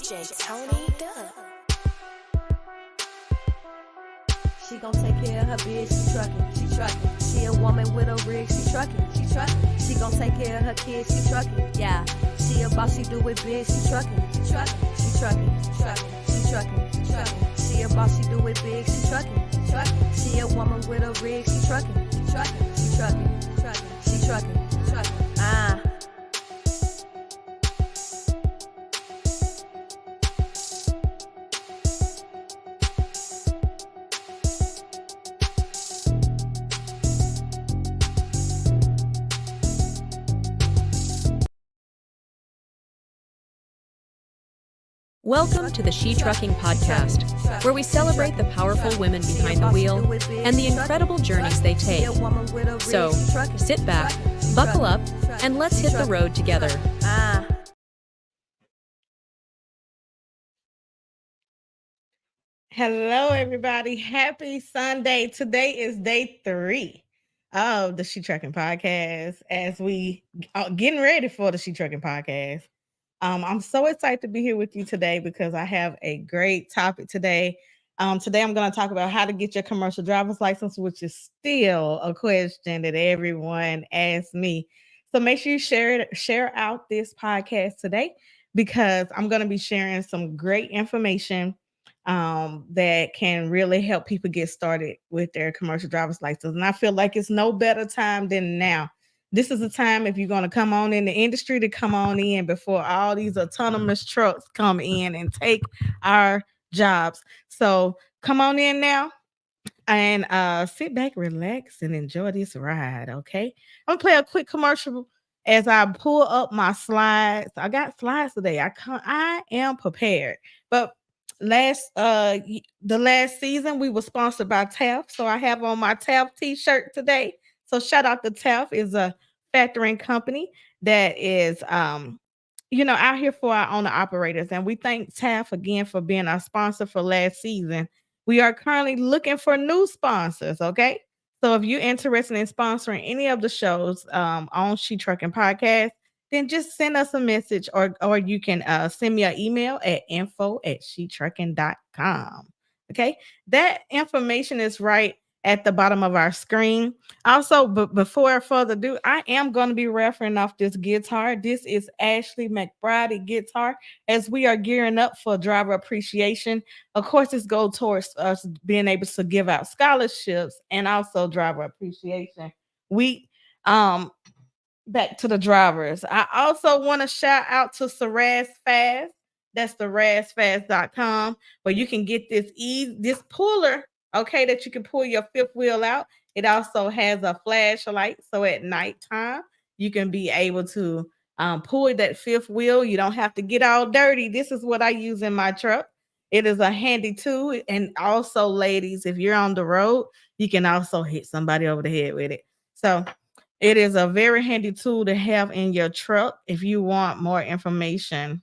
DJ Tony Duck. She gon' take care of her bitch, she truckin'. She a woman with a rig, she truckin'. She gon' take care of her kids, she truckin'. Yeah, she a boss, she do it big, she truckin'. She truckin'. She a boss, she do it big, she truckin'. She a woman with a rig, she truckin'. She truckin'. Welcome to the She Trucking Podcast, where we celebrate the powerful women behind the wheel and the incredible journeys they take. So, sit back, buckle up, and let's hit the road together. Hello, everybody. Happy Sunday. Today is day 3 of the She Trucking Podcast as we are getting ready for the She Trucking Podcast. I'm so excited to be here with you today because I have a great topic today. Today I'm going to talk about how to get your commercial driver's license, which is still a question that everyone asks me. So make sure you share out this podcast today because I'm going to be sharing some great information that can really help people get started with their commercial driver's license. And I feel like it's no better time than now. This is a time if you're going to come on in the industry to come on in before all these autonomous trucks come in and take our jobs. So come on in now and sit back, relax, and enjoy this ride, okay? I'm going to play a quick commercial as I pull up my slides. I got slides today. I am prepared. But the last season we were sponsored by Taft, so I have on my Taft t-shirt today. So shout out to Taft. Is a factoring company that is out here for our owner operators, and we thank Taft again for being our sponsor for last season. We are currently looking for new sponsors, okay? So if you're interested in sponsoring any of the shows on She Trucking Podcast, then just send us a message or you can send me an email at info@shetrucking.com. Okay, that information is right at the bottom of our screen. Also, but before further ado, I am going to be referring off this guitar. This is Ashley McBride guitar as we are gearing up for driver appreciation. Of course, this goes towards us being able to give out scholarships and also driver appreciation week. Back to the drivers. I also want to shout out to Saraz Fast. That's the razfast.com, where you can get this puller, okay, that you can pull your fifth wheel out. It also has a flashlight, so at nighttime you can be able to pull that fifth wheel. You don't have to get all dirty. This is what I use in my truck. It is a handy tool, and also, ladies, if you're on the road, you can also hit somebody over the head with it. So it is a very handy tool to have in your truck if you want more information.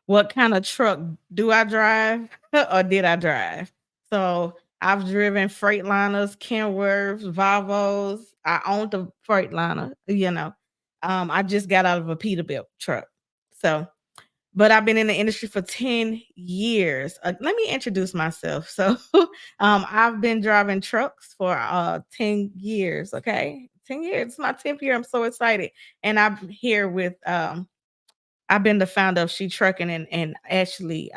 What kind of truck do I drive or did I drive? So I've driven Freightliners, Kenworths, Volvos. I owned the Freightliner, I just got out of a Peterbilt truck. But I've been in the industry for 10 years. Let me introduce myself. So I've been driving trucks for 10 years, okay? 10 years. It's my 10th year. I'm so excited. And I'm here with, I've been the founder of She Trucking and actually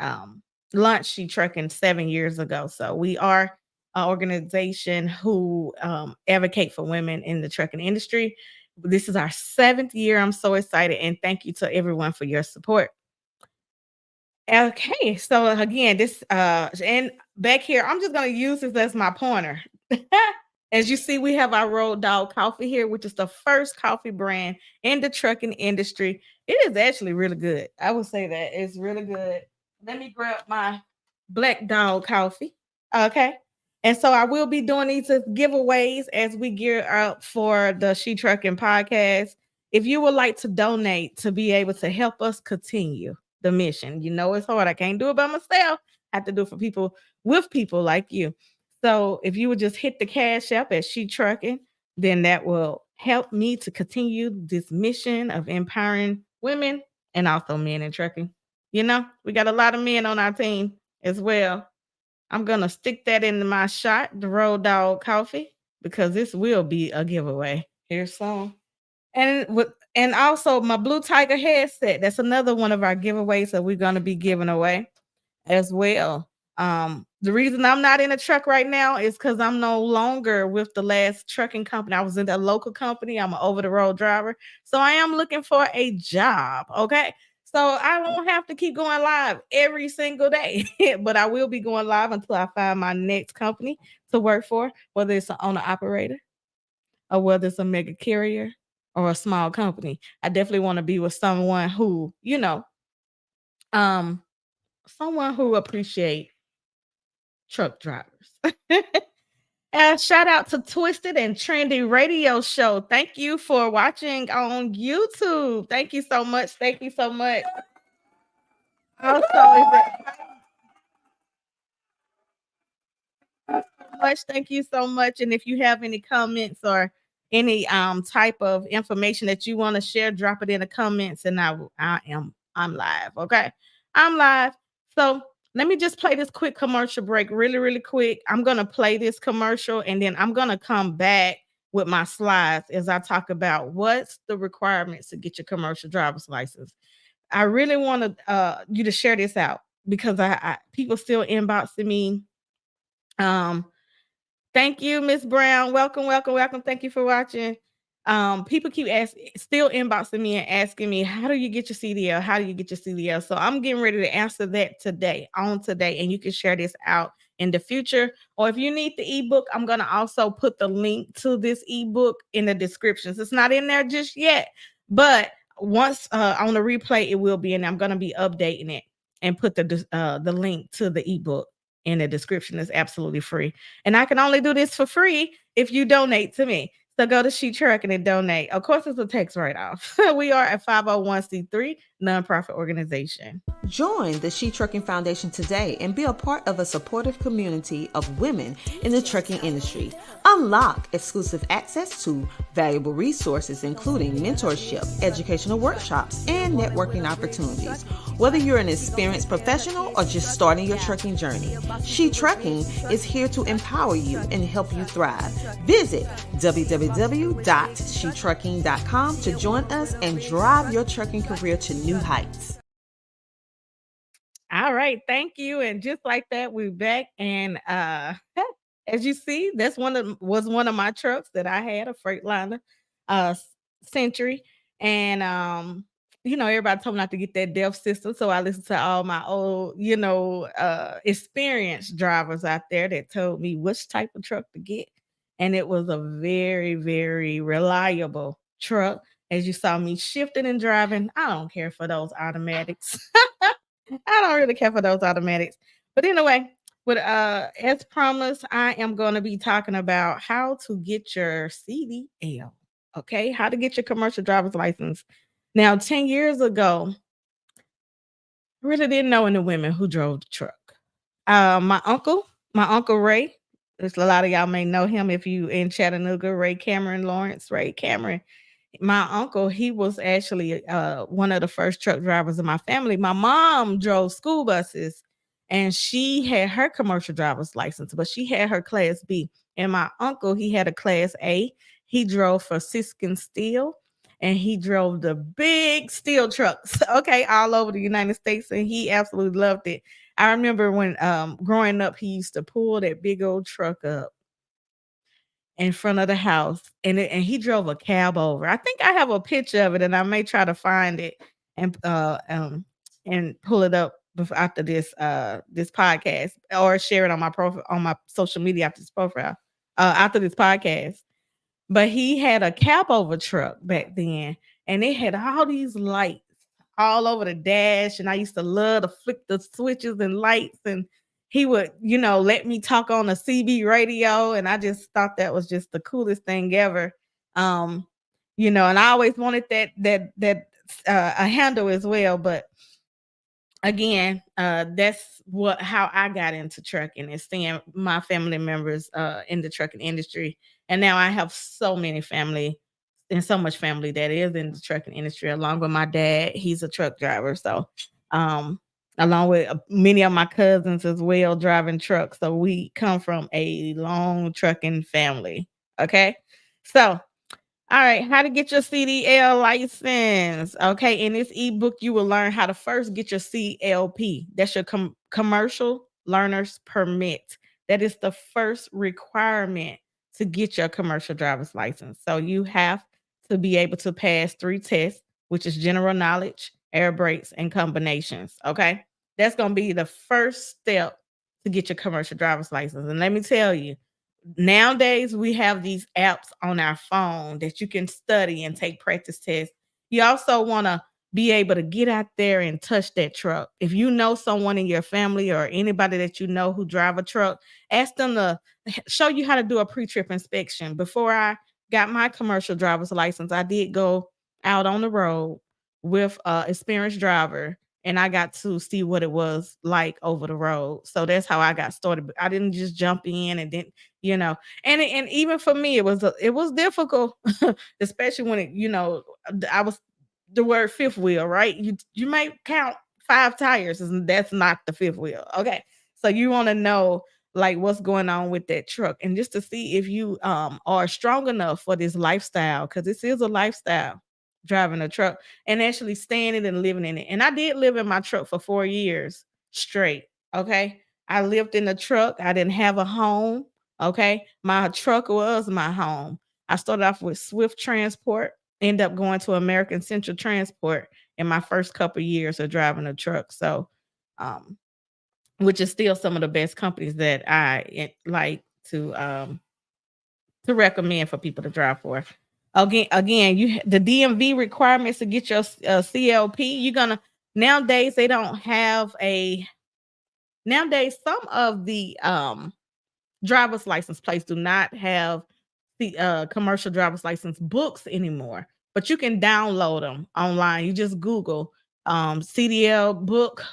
launched She Trucking 7 years ago. So we are an organization who advocate for women in the trucking industry. This is our 7th year. I'm so excited. And thank you to everyone for your support. Okay, so again, this and back here, I'm just gonna use this as my pointer. As you see, we have our Road Dog coffee here, which is the first coffee brand in the trucking industry. It is actually really good. I would say that it's really good. Let me grab my Black Dog coffee. Okay. And so I will be doing these as giveaways as we gear up for the She Trucking Podcast. If you would like to donate to be able to help us continue the mission, it's hard. I can't do it by myself. I have to do it for people with people like you. So if you would just hit the Cash App at She Trucking, then that will help me to continue this mission of empowering women and also men in trucking. You know, we got a lot of men on our team as well. I'm gonna stick that into my shot, the Road Dog coffee, because this will be a giveaway here soon. And also my Blue Tiger headset. That's another one of our giveaways that we're gonna be giving away as well. The reason I'm not in a truck right now is because I'm no longer with the last trucking company. I was in a local company. I'm an over the road driver. So I am looking for a job. Okay. So I won't have to keep going live every single day, but I will be going live until I find my next company to work for, whether it's an owner operator or whether it's a mega carrier or a small company. I definitely want to be with someone who, um, someone who appreciate truck drivers. Shout out to Twisted and Trendy Radio Show. Thank you for watching on YouTube. Thank you so much. Thank you so much. Also, thank you so much. And if you have any comments or any type of information that you want to share, drop it in the comments, and I'm live. Okay, I'm live. So let me just play this quick commercial break, really, really quick. I'm gonna play this commercial, and then I'm gonna come back with my slides as I talk about what's the requirements to get your commercial driver's license. I really want you to share this out because I people still inboxing me. Thank you, Miss Brown. Welcome, welcome, welcome. Thank you for watching. People keep still inboxing me and asking me, how do you get your CDL? How do you get your CDL? So I'm getting ready to answer that today, and you can share this out in the future. Or if you need the ebook, I'm going to also put the link to this ebook in the descriptions. It's not in there just yet, but once on the replay, it will be in there. I'm going to be updating it and put the link to the ebook in the description. Is absolutely free. And I can only do this for free if you donate to me. So go to She Trucking and donate. Of course, it's a tax write-off. We are a 501c3 nonprofit organization. Join the She Trucking Foundation today and be a part of a supportive community of women in the trucking industry. Unlock exclusive access to valuable resources, including mentorship, educational workshops, and networking opportunities. Whether you're an experienced professional or just starting your trucking journey, She Trucking is here to empower you and help you thrive. Visit www.shetrucking.com to join us and drive your trucking career to new heights. All right, thank you. And just like that, we're back. And as you see, that's was one of my trucks that I had, a Freightliner Century. And everybody told me not to get that DEF system. So I listened to all my old, experienced drivers out there that told me which type of truck to get. And it was a very, very reliable truck. As you saw me shifting and driving, I don't care for those automatics. I don't really care for those automatics. But anyway, as promised, I am going to be talking about how to get your CDL. Okay, how to get your commercial driver's license. Now, 10 years ago, I really didn't know any women who drove the truck. My uncle Ray, there's a lot of y'all may know him if you in Chattanooga, Ray Cameron Lawrence. Ray Cameron. My uncle, he was actually one of the first truck drivers in my family. My mom drove school buses and she had her commercial driver's license, but she had her class B. And my uncle, he had a class A. He drove for Siskin Steel and he drove the big steel trucks, okay, all over the United States. And he absolutely loved it. I remember when growing up, he used to pull that big old truck up in front of the house, and he drove a cab over. I think I have a picture of it, and I may try to find it and pull it up after this podcast, or share it on my profile on my social media after this podcast. But he had a cab over truck back then, and it had all these lights all over the dash, and I used to love to flick the switches and lights, and he would, let me talk on a CB radio. And I just thought that was just the coolest thing ever. And I always wanted that a handle as well. But again, that's how I got into trucking, is seeing my family members in the trucking industry. And now I have so many family and so much family that is in the trucking industry, along with my dad. He's a truck driver. So, along with many of my cousins as well, driving trucks. So we come from a long trucking family. Okay. So, all right, how to get your CDL license. Okay, in this ebook, you will learn how to first get your CLP. That's your commercial learner's permit. That is the first requirement to get your commercial driver's license. So you have to be able to pass 3 tests, which is general knowledge, air brakes, and combinations. Okay, that's going to be the first step to get your commercial driver's license. And let me tell you, nowadays we have these apps on our phone that you can study and take practice tests. You also want to be able to get out there and touch that truck. If you know someone in your family or anybody that you know who drive a truck, ask them to show you how to do a pre-trip inspection. Before I got my commercial driver's license, I did go out on the road with a experienced driver, and I got to see what it was like over the road. So that's how I got started. I didn't just jump in and then, you know, and even for me, it was difficult, especially when I was the word fifth wheel, right? You might count 5 tires, and that's not the fifth wheel. Okay. So you want to know like what's going on with that truck, and just to see if you are strong enough for this lifestyle, because this is a lifestyle, driving a truck and actually staying in it and living in it. And I did live in my truck for 4 years straight. Okay. I lived in the truck. I didn't have a home. Okay. My truck was my home. I started off with Swift Transport, end up going to American Central Transport in my first couple years of driving a truck. So, which is still some of the best companies that I like to recommend for people to drive for. Again, the DMV requirements to get your CLP. You're gonna nowadays they don't have a nowadays some of the driver's license plates do not have the commercial driver's license books anymore, but you can download them online. You just Google CDL book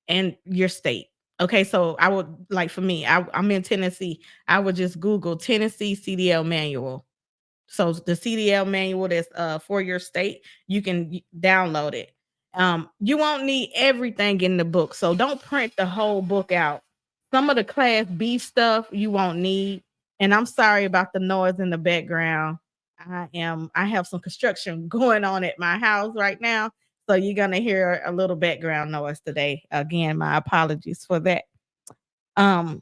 and your state. Okay, so I would like for me, I'm in Tennessee. I would just Google Tennessee CDL manual. So the CDL manual that's for your state, you can download it. You won't need everything in the book, so don't print the whole book out. Some of the Class B stuff you won't need. And I'm sorry about the noise in the background. I have some construction going on at my house right now, so you're gonna hear a little background noise today. Again, my apologies for that. Um,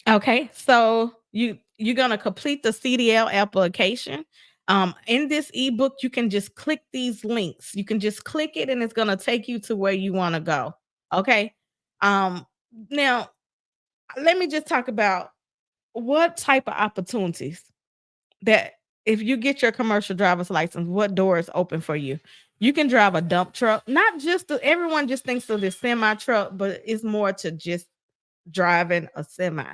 Okay, so you're gonna complete the CDL application. In this ebook, you can just click these links. You can just click it, and it's gonna take you to where you want to go. Okay. Now let me just talk about what type of opportunities that if you get your commercial driver's license, what doors open for you. You can drive a dump truck, not just everyone just thinks of this semi truck, but it's more to just driving a semi.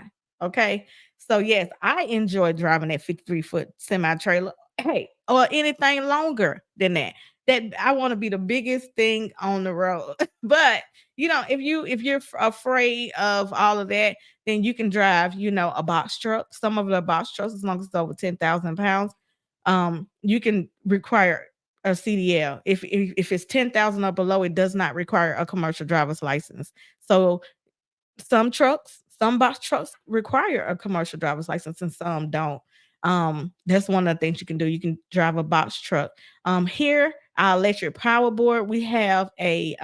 Okay. So yes, I enjoy driving that 53-foot semi trailer. Hey, or anything longer than that. That I want to be the biggest thing on the road. But if you're afraid of all of that, then you can drive, a box truck. Some of the box trucks, as long as it's over 10,000 pounds, you can require a CDL. If it's 10,000 or below, it does not require a commercial driver's license. So some box trucks require a commercial driver's license and some don't. That's one of the things you can do. You can drive a box truck. Here, our electric power board, we have a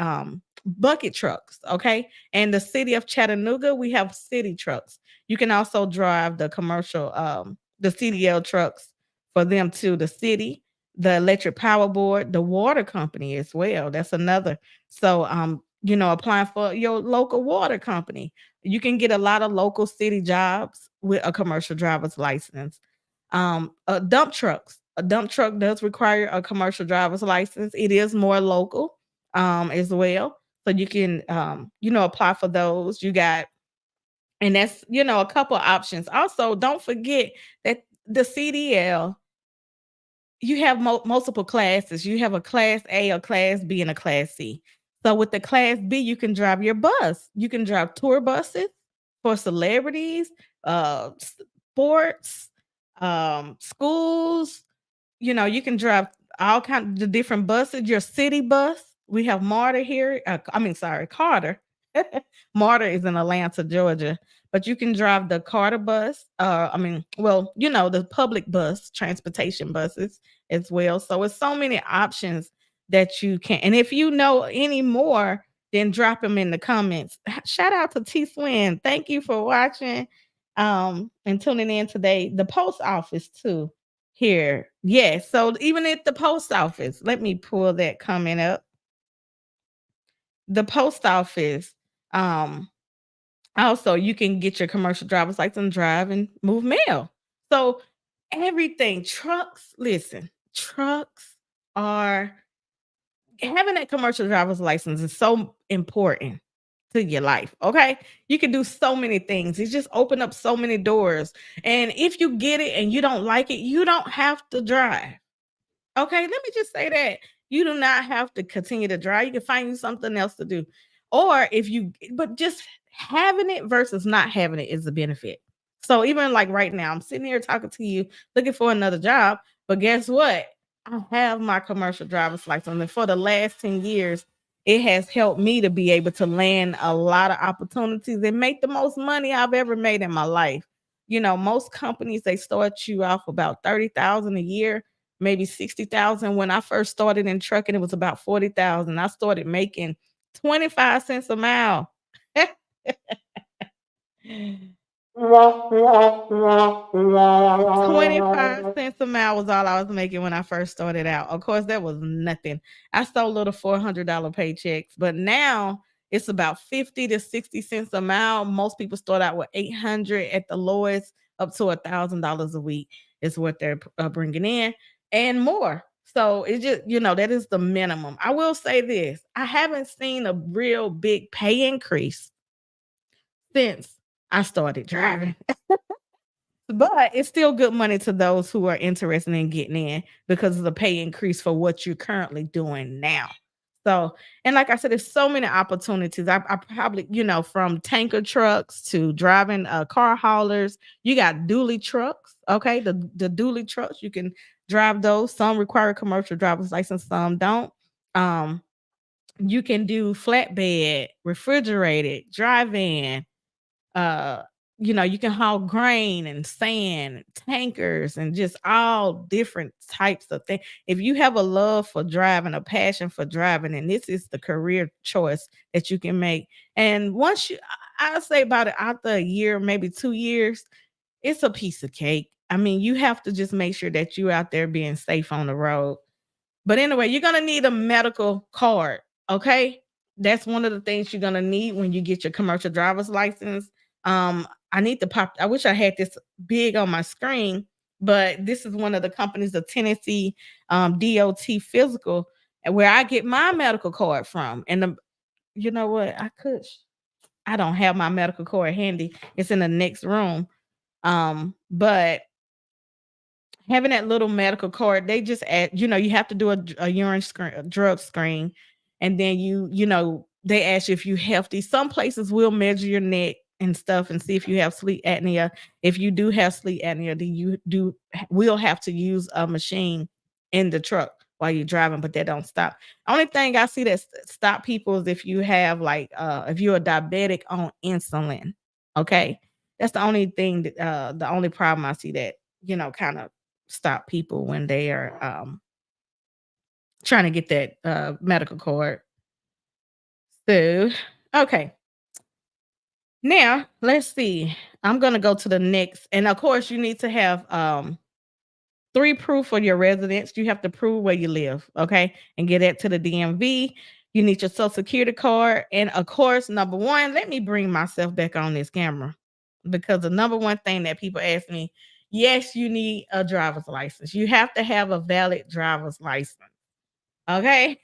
bucket trucks, okay? And the city of Chattanooga, we have city trucks. You can also drive the commercial, the CDL trucks for them to the city, the electric power board, the water company as well. That's another. So, applying for your local water company. You can get a lot of local city jobs with a commercial driver's license. Dump trucks. A dump truck does require a commercial driver's license. It is more local as well. So you can apply for those. And that's a couple of options. Also, don't forget that the CDL, you have multiple classes. You have a class A, a class B, and a class C. So with the class B, you can drive your bus. You can drive tour buses for celebrities, sports, schools, you can drive all kinds of different buses. Your city bus. We have MARTA here. Carter. MARTA is in Atlanta, Georgia. But you can drive the Carter bus. The public bus, transportation buses as well. So it's so many options that you can. And if you know any more, then drop them in the comments. Shout out to T Swin. Thank you for watching and tuning in today. The post office too here. Yes. So even at the post office, let me pull that comment up. The post office, also you can get your commercial driver's license, drive and move mail. So everything, trucks, listen, trucks are having that commercial driver's license is so important to your life. Okay. You can do so many things. It's just open up so many doors. And if you get it and you don't like it, you don't have to drive. Okay. Let me just say that you do not have to continue to drive. You can find you something else to do. But just having it versus not having it is a benefit. So even like right now, I'm sitting here talking to you, looking for another job. But guess what? I have my commercial driver's license. And for the last 10 years, it has helped me to be able to land a lot of opportunities and make the most money I've ever made in my life. Most companies, they start you off about 30,000 a year, maybe 60,000. When I first started in trucking, it was about 40,000. I started making 25 cents a mile. 25 cents a mile was all I was making when I first started out. Of course, that was nothing. I stole little $400 paychecks, but now it's about 50 to 60 cents a mile. Most people start out with 800 at the lowest, up to $1,000 a week is what they're bringing in and more. So it's just, that is the minimum. I will say this. I haven't seen a real big pay increase since I started driving. But it's still good money to those who are interested in getting in because of the pay increase for what you're currently doing now. So, and like I said, there's so many opportunities. I probably, from tanker trucks to driving car haulers, you got dually trucks. Okay. The dually trucks, you can drive those. Some require a commercial driver's license, some don't. You can do flatbed, refrigerated, drive-in, you can haul grain and sand, tankers, and just all different types of things. If you have a love for driving, a passion for driving, and this is the career choice that you can make. And I say about it after a year, maybe 2 years, it's a piece of cake. I mean, you have to just make sure that you're out there being safe on the road. But anyway, you're gonna need a medical card. Okay. That's one of the things you're gonna need when you get your commercial driver's license. I wish I had this big on my screen, but this is one of the companies, the Tennessee DOT Physical, where I get my medical card from. And you know what? I don't have my medical card handy. It's in the next room. But having that little medical card, they just add, you have to do a urine screen, a drug screen, and then they ask you if you're healthy. Some places will measure your neck and stuff and see if you have sleep apnea. If you do have sleep apnea, then will have to use a machine in the truck while you're driving, but that don't stop. Only thing I see that stop people is if you have if you're a diabetic on insulin. Okay, that's the only thing the only problem I see that kind of stop people when they are trying to get that medical card. So, okay. Now, let's see. I'm going to go to the next. And of course, you need to have 3 proof of your residence. You have to prove where you live, okay? And get that to the DMV. You need your social security card. And of course, number 1, let me bring myself back on this camera because the number 1 thing that people ask me, yes, you need a driver's license. You have to have a valid driver's license. Okay?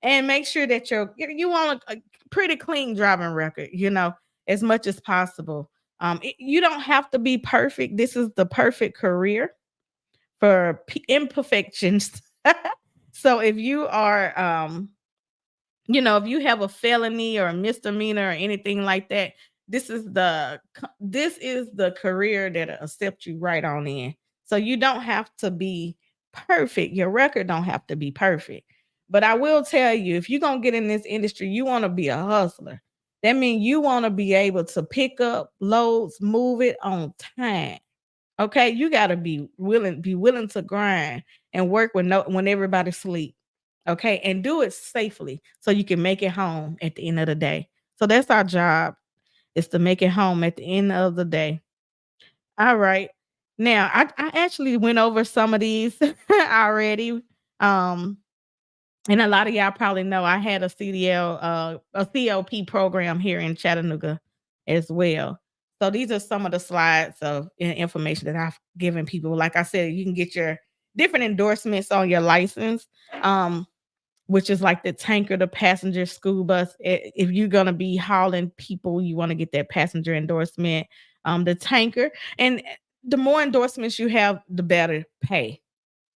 And make sure that you want a pretty clean driving record, as much as possible. You don't have to be perfect. This is the perfect career for imperfections. So if you are, if you have a felony or a misdemeanor or anything like that, this is the career that'll accept you right on in. So you don't have to be perfect. Your record don't have to be perfect. But I will tell you, if you're gonna get in this industry, you want to be a hustler. That means you want to be able to pick up loads, move it on time. Okay, you got to be willing to grind and work when everybody sleep. Okay, and do it safely so you can make it home at the end of the day. So that's our job, is to make it home at the end of the day. All right. Now, I actually went over some of these already. Um, and a lot of y'all probably know I had a CLP program here in Chattanooga as well. So these are some of the slides of information that I've given people. Like I said, you can get your different endorsements on your license, um, which is like the tanker, the passenger school bus. If you're gonna be hauling people, you want to get that passenger endorsement, the tanker, and the more endorsements you have, the better pay.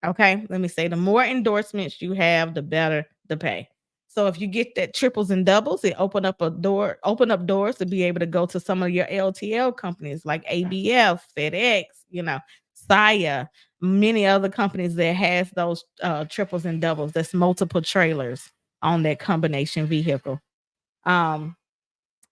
Okay, let me say the more endorsements you have, the better the pay. So if you get that triples and doubles, it open up doors to be able to go to some of your LTL companies like ABF, FedEx, Saya, many other companies that has those triples and doubles. That's multiple trailers on that combination vehicle. Um,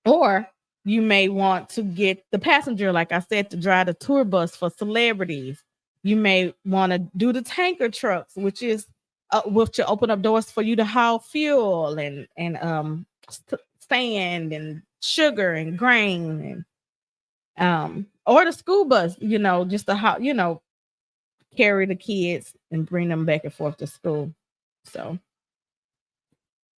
or you may want to get the passenger, like I said, to drive the tour bus for celebrities. You may want to do the tanker trucks, which will open up doors for you to haul fuel and sand and sugar and grain or the school bus, just to how carry the kids and bring them back and forth to school. So.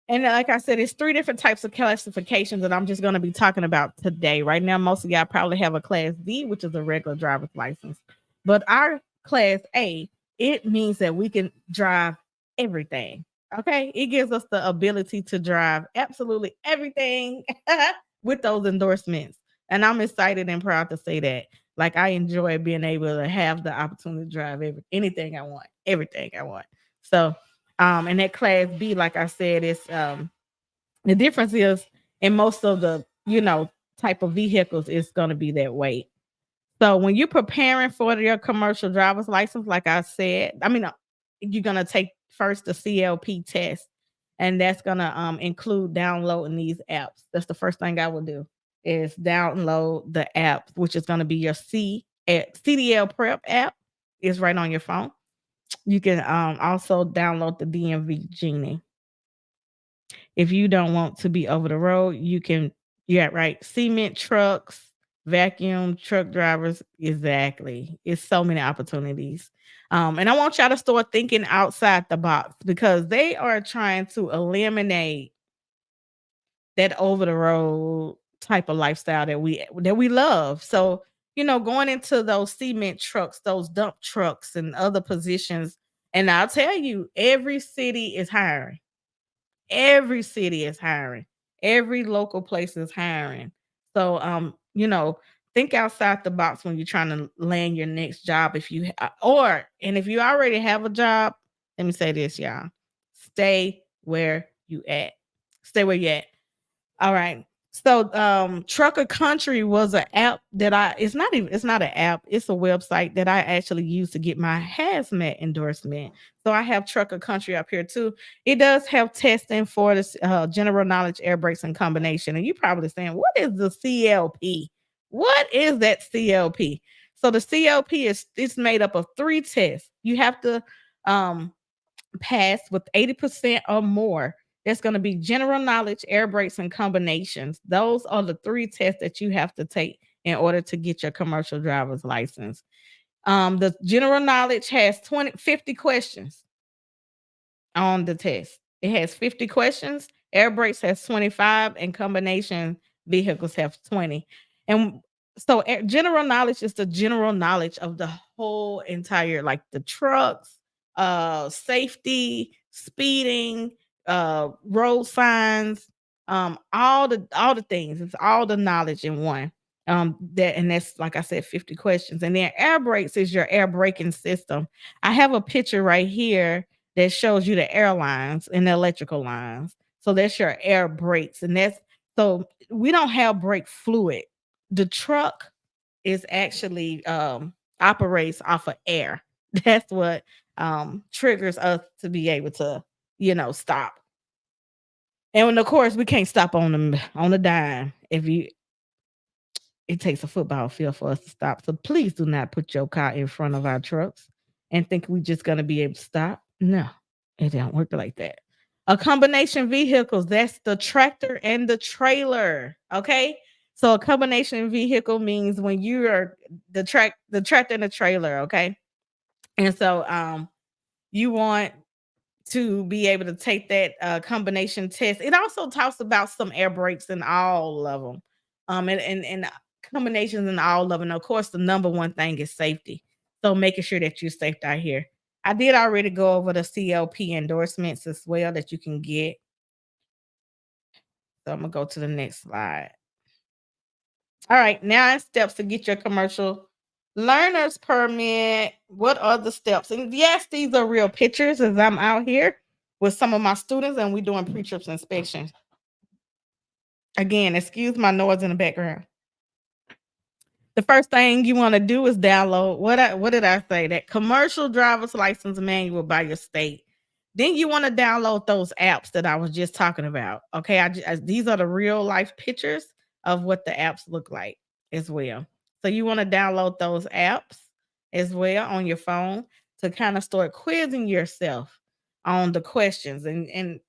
And like I said, it's 3 different types of classifications that I'm just going to be talking about today. Right now, most of y'all probably have a Class D, which is a regular driver's license. But our Class A, it means that we can drive everything. Okay? It gives us the ability to drive absolutely everything with those endorsements. And I'm excited and proud to say that. Like, I enjoy being able to have the opportunity to drive anything I want, everything I want. So, and that Class B, like I said, is the difference is in most of the type of vehicles is going to be that weight. So when you're preparing for your commercial driver's license, like I said, you're gonna take first the CLP test, and that's gonna include downloading these apps. That's the first thing I will do, is download the app, which is gonna be your CDL Prep app. Is right on your phone. You can also download the DMV Genie. If you don't want to be over the road, you can, right. Cement trucks, vacuum truck drivers. Exactly. It's so many opportunities. And I want y'all to start thinking outside the box, because they are trying to eliminate that over the road type of lifestyle that we love. So, going into those cement trucks, those dump trucks and other positions, and I'll tell you, every city is hiring. Every city is hiring. Every local place is hiring. So, think outside the box when you're trying to land your next job. If you already have a job, let me say this, y'all. Stay where you at. Stay where you at. All right. So Trucker Country was an app that it's not an app, it's a website that I actually use to get my hazmat endorsement. So I have Trucker Country up here too. It does have testing for this general knowledge, air brakes, and combination. And you're probably saying, what is the CLP? What is that CLP? So the CLP it's made up of 3 tests. You have to pass with 80% or more. That's going to be general knowledge, air brakes, and combinations. Those are the 3 tests that you have to take in order to get your commercial driver's license. The general knowledge has 50 questions on the test. It has 50 questions. Air brakes has 25, and combination vehicles have 20. And so general knowledge is the general knowledge of the whole entire, like the trucks, safety, speeding, road signs, all the things. It's all the knowledge in one. That's, like I said, 50 questions. And then air brakes is your air braking system. I have a picture right here that shows you the airlines and the electrical lines. So that's your air brakes. And so we don't have brake fluid. The truck is actually operates off of air. That's what triggers us to be able to, stop. And of course, we can't stop on the dime. It takes a football field for us to stop. So please do not put your car in front of our trucks and think we're just gonna be able to stop. No, it don't work like that. A combination vehicles, that's the tractor and the trailer. Okay. So a combination vehicle means when you are the tractor and the trailer, okay? And so you want to be able to take that combination test. It also talks about some air brakes in all of them, and combinations in all of them. Of course, the number one thing is safety. So making sure that you're safe out here. I did already go over the CLP endorsements as well that you can get. So I'm gonna go to the next slide. All right, now it's steps to get your commercial learner's permit. What are the steps? And yes, these are real pictures as I'm out here with some of my students and we're doing pre-trips inspections. Again, excuse my noise in the background. The first thing you want to do is download what did I say? That commercial driver's license manual by your state. Then you want to download those apps that I was just talking about. Okay, these are the real life pictures of what the apps look like as well. So you want to download those apps as well on your phone to kind of start quizzing yourself on the questions and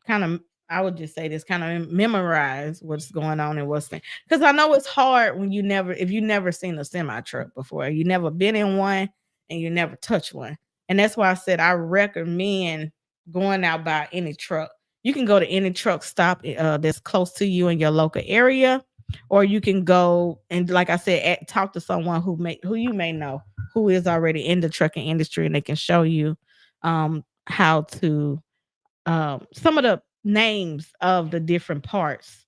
kind of, I would just say this, kind of memorize what's going on and what's because I know it's hard when if you never seen a semi truck before, you never been in one and you never touched one. And that's why I said I recommend going out by any truck. You can go to any truck stop that's close to you in your local area, or you can go and, like I said, talk to someone who you may know who is already in the trucking industry, and they can show you how to some of the names of the different parts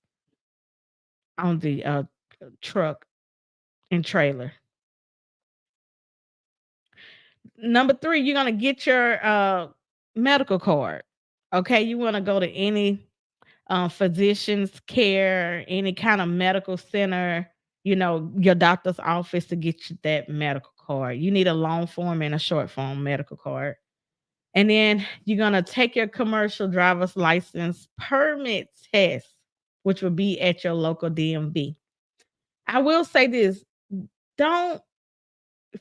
on the truck and trailer. Number 3, you're gonna get your medical card. Okay, you want to go to any physician's care, any kind of medical center, your doctor's office to get you that medical card. You need a long form and a short form medical card. And then you're gonna take your commercial driver's license permit test, which will be at your local DMV. I will say this: don't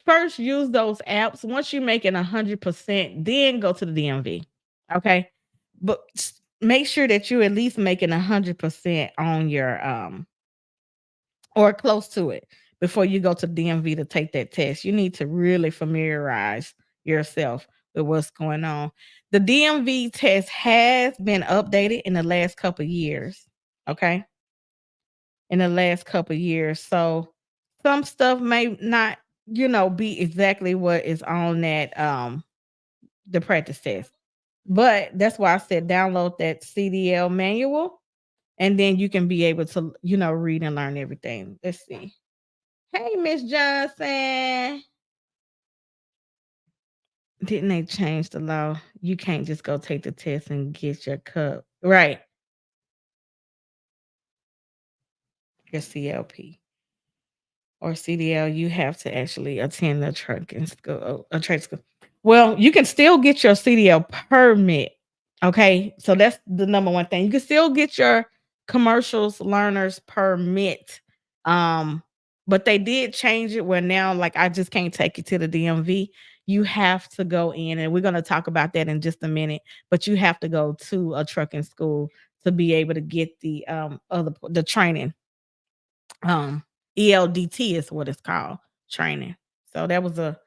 first use those apps. Once you make it 100%, then go to the DMV. Okay, but make sure that you at least making 100% on your or close to it before you go to DMV to take that test. You need to really familiarize yourself with what's going on. The DMV test has been updated in the last couple of years. Okay, in the last couple of years, so some stuff may not, be exactly what is on that the practice test. But that's why I said download that CDL manual and then you can be able to, read and learn everything. Let's see. Hey, Miss Johnson. Didn't they change the law? You can't just go take the test and get your cup. Right. Your CLP or CDL, you have to actually attend a trucking school, a trade school. Well, you can still get your CDL permit. Okay. So that's the number one thing. You can still get your commercials learners permit. But they did change it where now, like, I just can't take you to the DMV. You have to go in, and we're going to talk about that in just a minute. But you have to go to a trucking school to be able to get the the training. ELDT is what it's called, training. So that was a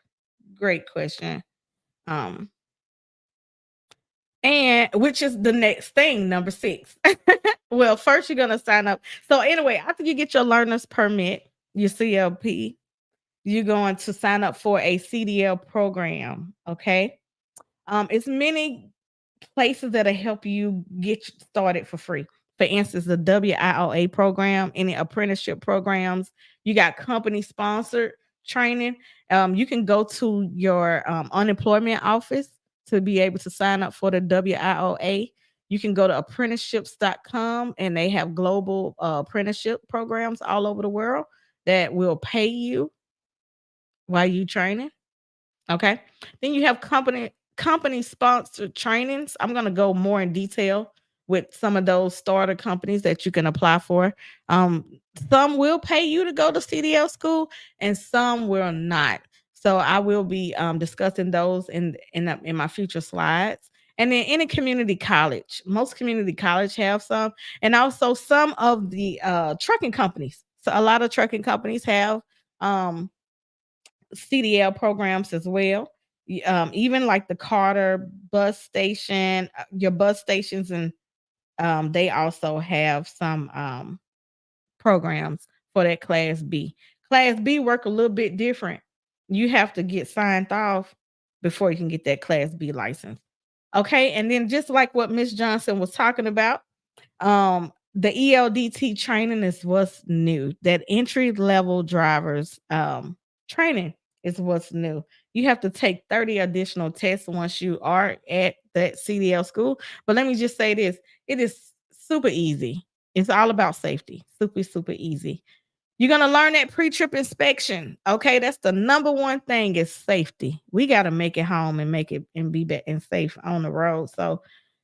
great question. And which is the next thing, number 6. Well, first you're gonna sign up. So anyway, after you get your learner's permit, your CLP, you're going to sign up for a CDL program. Okay. It's many places that'll help you get started for free. For instance, the WIOA program, any apprenticeship programs, you got company sponsored training. You can go to your unemployment office to be able to sign up for the WIOA. You can go to apprenticeships.com and they have global apprenticeship programs all over the world that will pay you while you training. Okay. Then you have company sponsored trainings. I'm going to go more in detail with some of those starter companies that you can apply for. Um, some will pay you to go to CDL school, and some will not. So I will be discussing those in my future slides. And then any community college, most community college have some, and also some of the trucking companies. So a lot of trucking companies have um, CDL programs as well. Even like the Carter bus station, your bus stations, and they also have some programs for that Class B. Class B work a little bit different. You have to get signed off before you can get that Class B license. Okay, and then just like what Miss Johnson was talking about, the ELDT training is what's new. That entry level drivers training is what's new. You have to take 30 additional tests once you are at that CDL school. But let me just say this, it is super easy. It's all about safety. Super, super easy. You're gonna learn that pre-trip inspection. Okay, that's the number one thing is safety. We got to make it home and make it and be back and safe on the road. So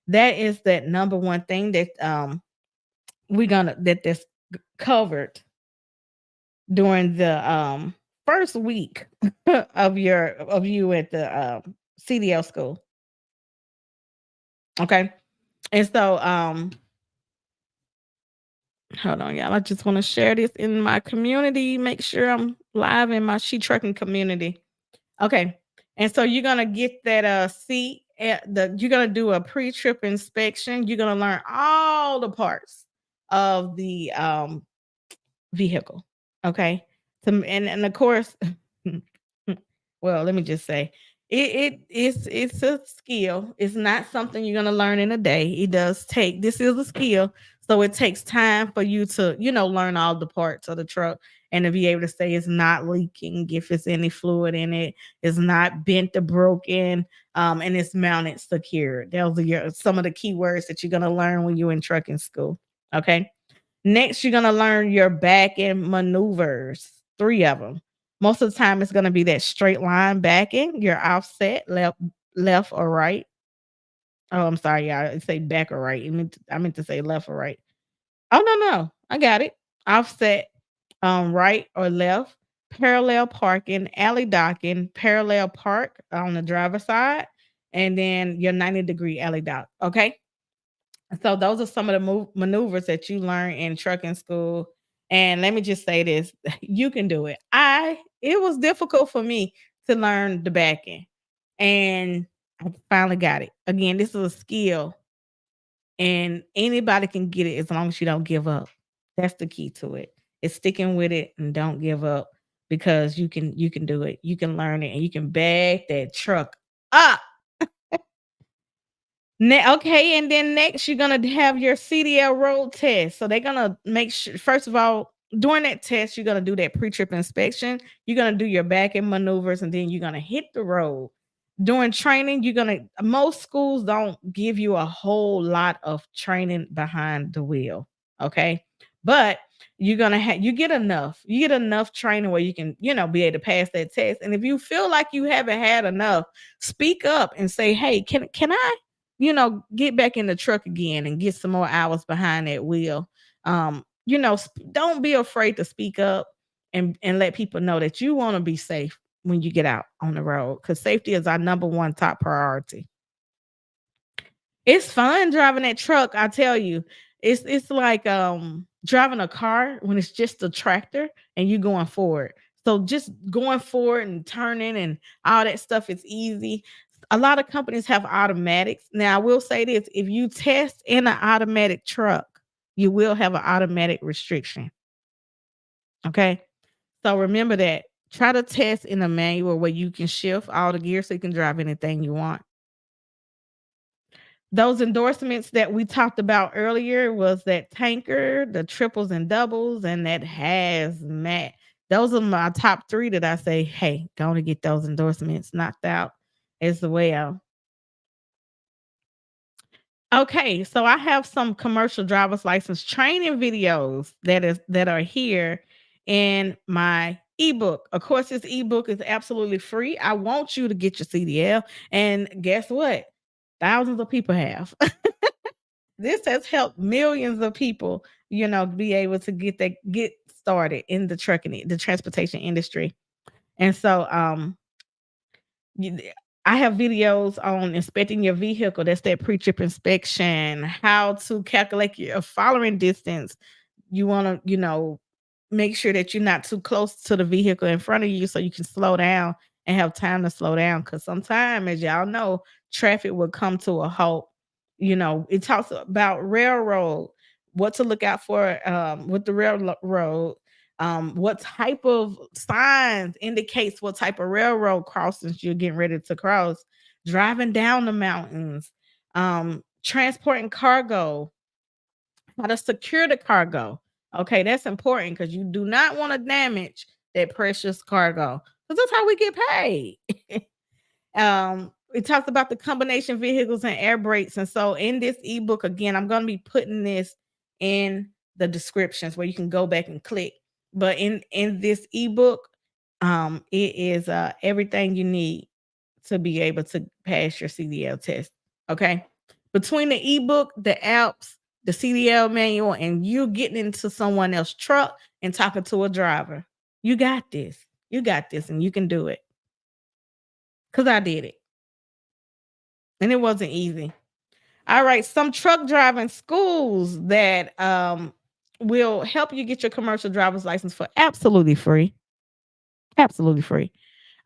that is that number one thing that we're gonna that's covered during the first week of you at the CDL school. Okay. And so hold on, y'all. I just want to share this in my community. Make sure I'm live in my She Trucking community. Okay. And so you're gonna get that seat at you're gonna do a pre-trip inspection. You're gonna learn all the parts of the vehicle. Okay. And of course, well, let me just say it's a skill. It's not something you're gonna learn in a day. It does take this is a skill. So it takes time for you to, learn all the parts of the truck and to be able to say it's not leaking, if it's any fluid in it, it's not bent or broken, and it's mounted secure. Those are some of the key words that you're gonna learn when you're in trucking school. Okay. Next, you're gonna learn your back end maneuvers, 3 of them. Most of the time, it's gonna be that straight line backing, your offset, left or right. Oh, I'm sorry, y'all. I say back or right. I meant to say left or right. Oh, no. I got it. Offset, right or left, parallel parking, alley docking, parallel park on the driver's side, and then your 90-degree alley dock. Okay. So those are some of the maneuvers that you learn in trucking school. And let me just say this, you can do it. It was difficult for me to learn the back end. And I finally got it. Again, this is a skill and anybody can get it as long as you don't give up. That's the key to it. It's sticking with it and don't give up because you can do it. You can learn it and you can bag that truck up. Okay, and then next you're gonna have your CDL road test. So they're gonna make sure, first of all, during that test, you're gonna do that pre-trip inspection. You're gonna do your back end maneuvers, and then you're gonna hit the road. During training, most schools don't give you a whole lot of training behind the wheel. Okay. But you get enough. You get enough training where you can, be able to pass that test. And if you feel like you haven't had enough, speak up and say, hey, can I? Get back in the truck again and get some more hours behind that wheel. Don't be afraid to speak up and let people know that you want to be safe when you get out on the road because safety is our number one top priority. It's fun driving that truck, I tell you. It's like driving a car when it's just a tractor and you going forward. So just going forward and turning and all that stuff is easy. A lot of companies have automatics. Now, I will say this, if you test in an automatic truck, you will have an automatic restriction. Okay? So remember that. Try to test in a manual where you can shift all the gears so you can drive anything you want. Those endorsements that we talked about earlier was that tanker, the triples and doubles, and that hazmat. Those are my top 3 that I say, hey, go to get those endorsements knocked out as well. Okay, so I have some commercial driver's license training videos that are here in my ebook. Of course, this ebook is absolutely free. I want you to get your CDL. And guess what? Thousands of people have. This has helped millions of people, be able to get started in the transportation industry. And so you- I have videos on inspecting your vehicle. That's that pre-trip inspection, how to calculate your following distance. You want to, make sure that you're not too close to the vehicle in front of you so you can slow down and have time to slow down. Because sometimes, as y'all know, traffic will come to a halt. It talks about railroad, what to look out for with the railroad, what type of signs indicates what type of railroad crossings you're getting ready to cross, driving down the mountains, transporting cargo, how to secure the cargo. Okay, that's important because you do not want to damage that precious cargo because that's how we get paid. It talks about the combination vehicles and air brakes. And so in this ebook, again, I'm going to be putting this in the descriptions where you can go back and click. But in this ebook, it is everything you need to be able to pass your CDL test. Okay. Between the ebook, the apps, the CDL manual, and you getting into someone else's truck and talking to a driver, you got this. You got this, and you can do it. Because I did it. And it wasn't easy. All right. Some truck driving schools that will help you get your commercial driver's license for absolutely free. Absolutely free.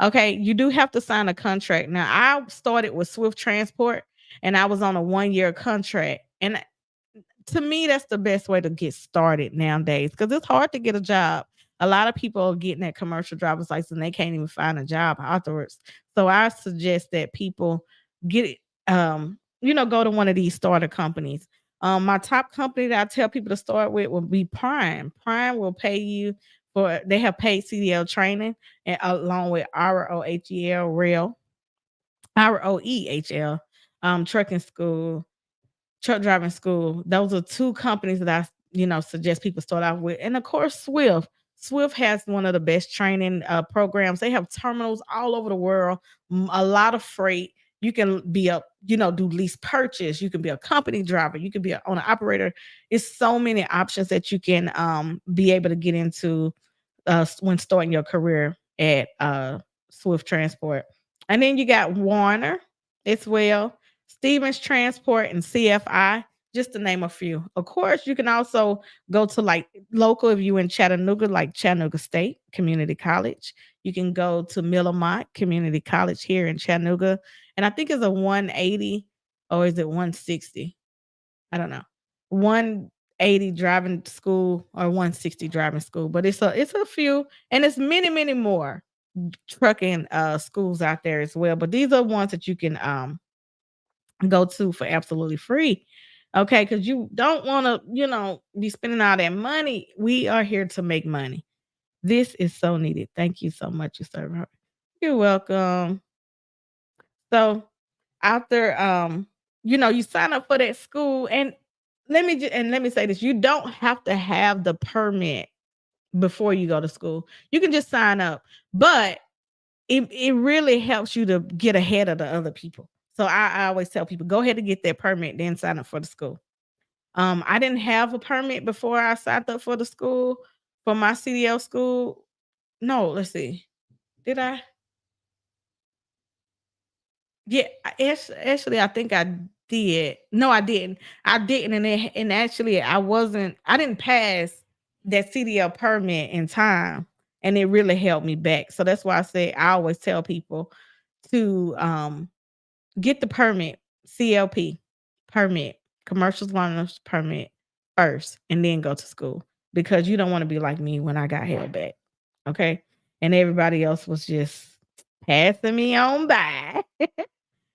Okay. You do have to sign a contract. Now, I started with Swift Transport and I was on a 1-year contract. And to me, that's the best way to get started nowadays because it's hard to get a job. A lot of people are getting that commercial driver's license and they can't even find a job afterwards. So I suggest that people get it, go to one of these starter companies. My top company that I tell people to start with will be Prime. Prime will pay you they have paid CDL training and along with ROEHL, trucking school, truck driving school. Those are two companies that I, suggest people start off with. And of course, Swift. Swift has one of the best training programs. They have terminals all over the world, a lot of freight. You can be do lease purchase. You can be a company driver. You can be an owner operator. It's so many options that you can be able to get into when starting your career at Swift Transport. And then you got Warner as well, Stevens Transport, and CFI, just to name a few. Of course, you can also go to like local if you in Chattanooga, like Chattanooga State Community College. You can go to Millamont Community College here in Chattanooga. And I think it's a 180 or is it 160? I don't know. 180 driving school or 160 driving school, but it's a few and it's many, many more trucking schools out there as well. But these are ones that you can go to for absolutely free. Okay, because you don't want to, be spending all that money. We are here to make money. This is so needed. Thank you so much, you server. You're welcome. So after you sign up for that school, and let me say this: you don't have to have the permit before you go to school. You can just sign up, but it really helps you to get ahead of the other people. So I always tell people, go ahead and get that permit, then sign up for the school. I didn't have a permit before I signed up for the school, for my CDL school. No, let's see. Did I? Yeah, actually, I think I did. No, I didn't. I didn't, and actually, I didn't pass that CDL permit in time, and it really held me back. So that's why I always tell people to get the permit, CLP permit, commercial learner's permit first, and then go to school because you don't want to be like me when I got held back. Okay, and everybody else was just passing me on by.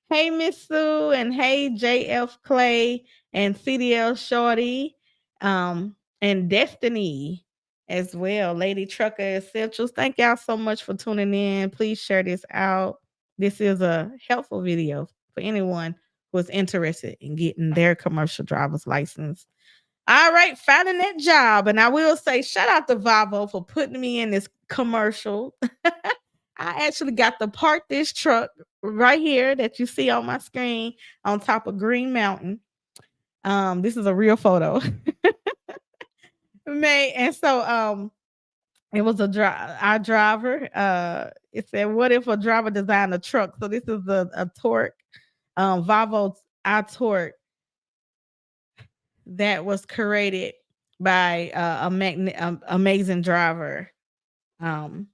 Hey, Miss Sue, and hey, JF Clay, and CDL Shorty, and Destiny as well. Lady Trucker Essentials. Thank y'all so much for tuning in. Please share this out. This is a helpful video for anyone who is interested in getting their commercial driver's license. All right, finding that job. And I will say, shout out to Vavo for putting me in this commercial. I actually got to park this truck right here that you see on my screen on top of Green Mountain. This is a real photo. And so it was our driver. It said, "What if a driver designed a truck?" So this is a torque, Volvo iTorque that was created by amazing driver. And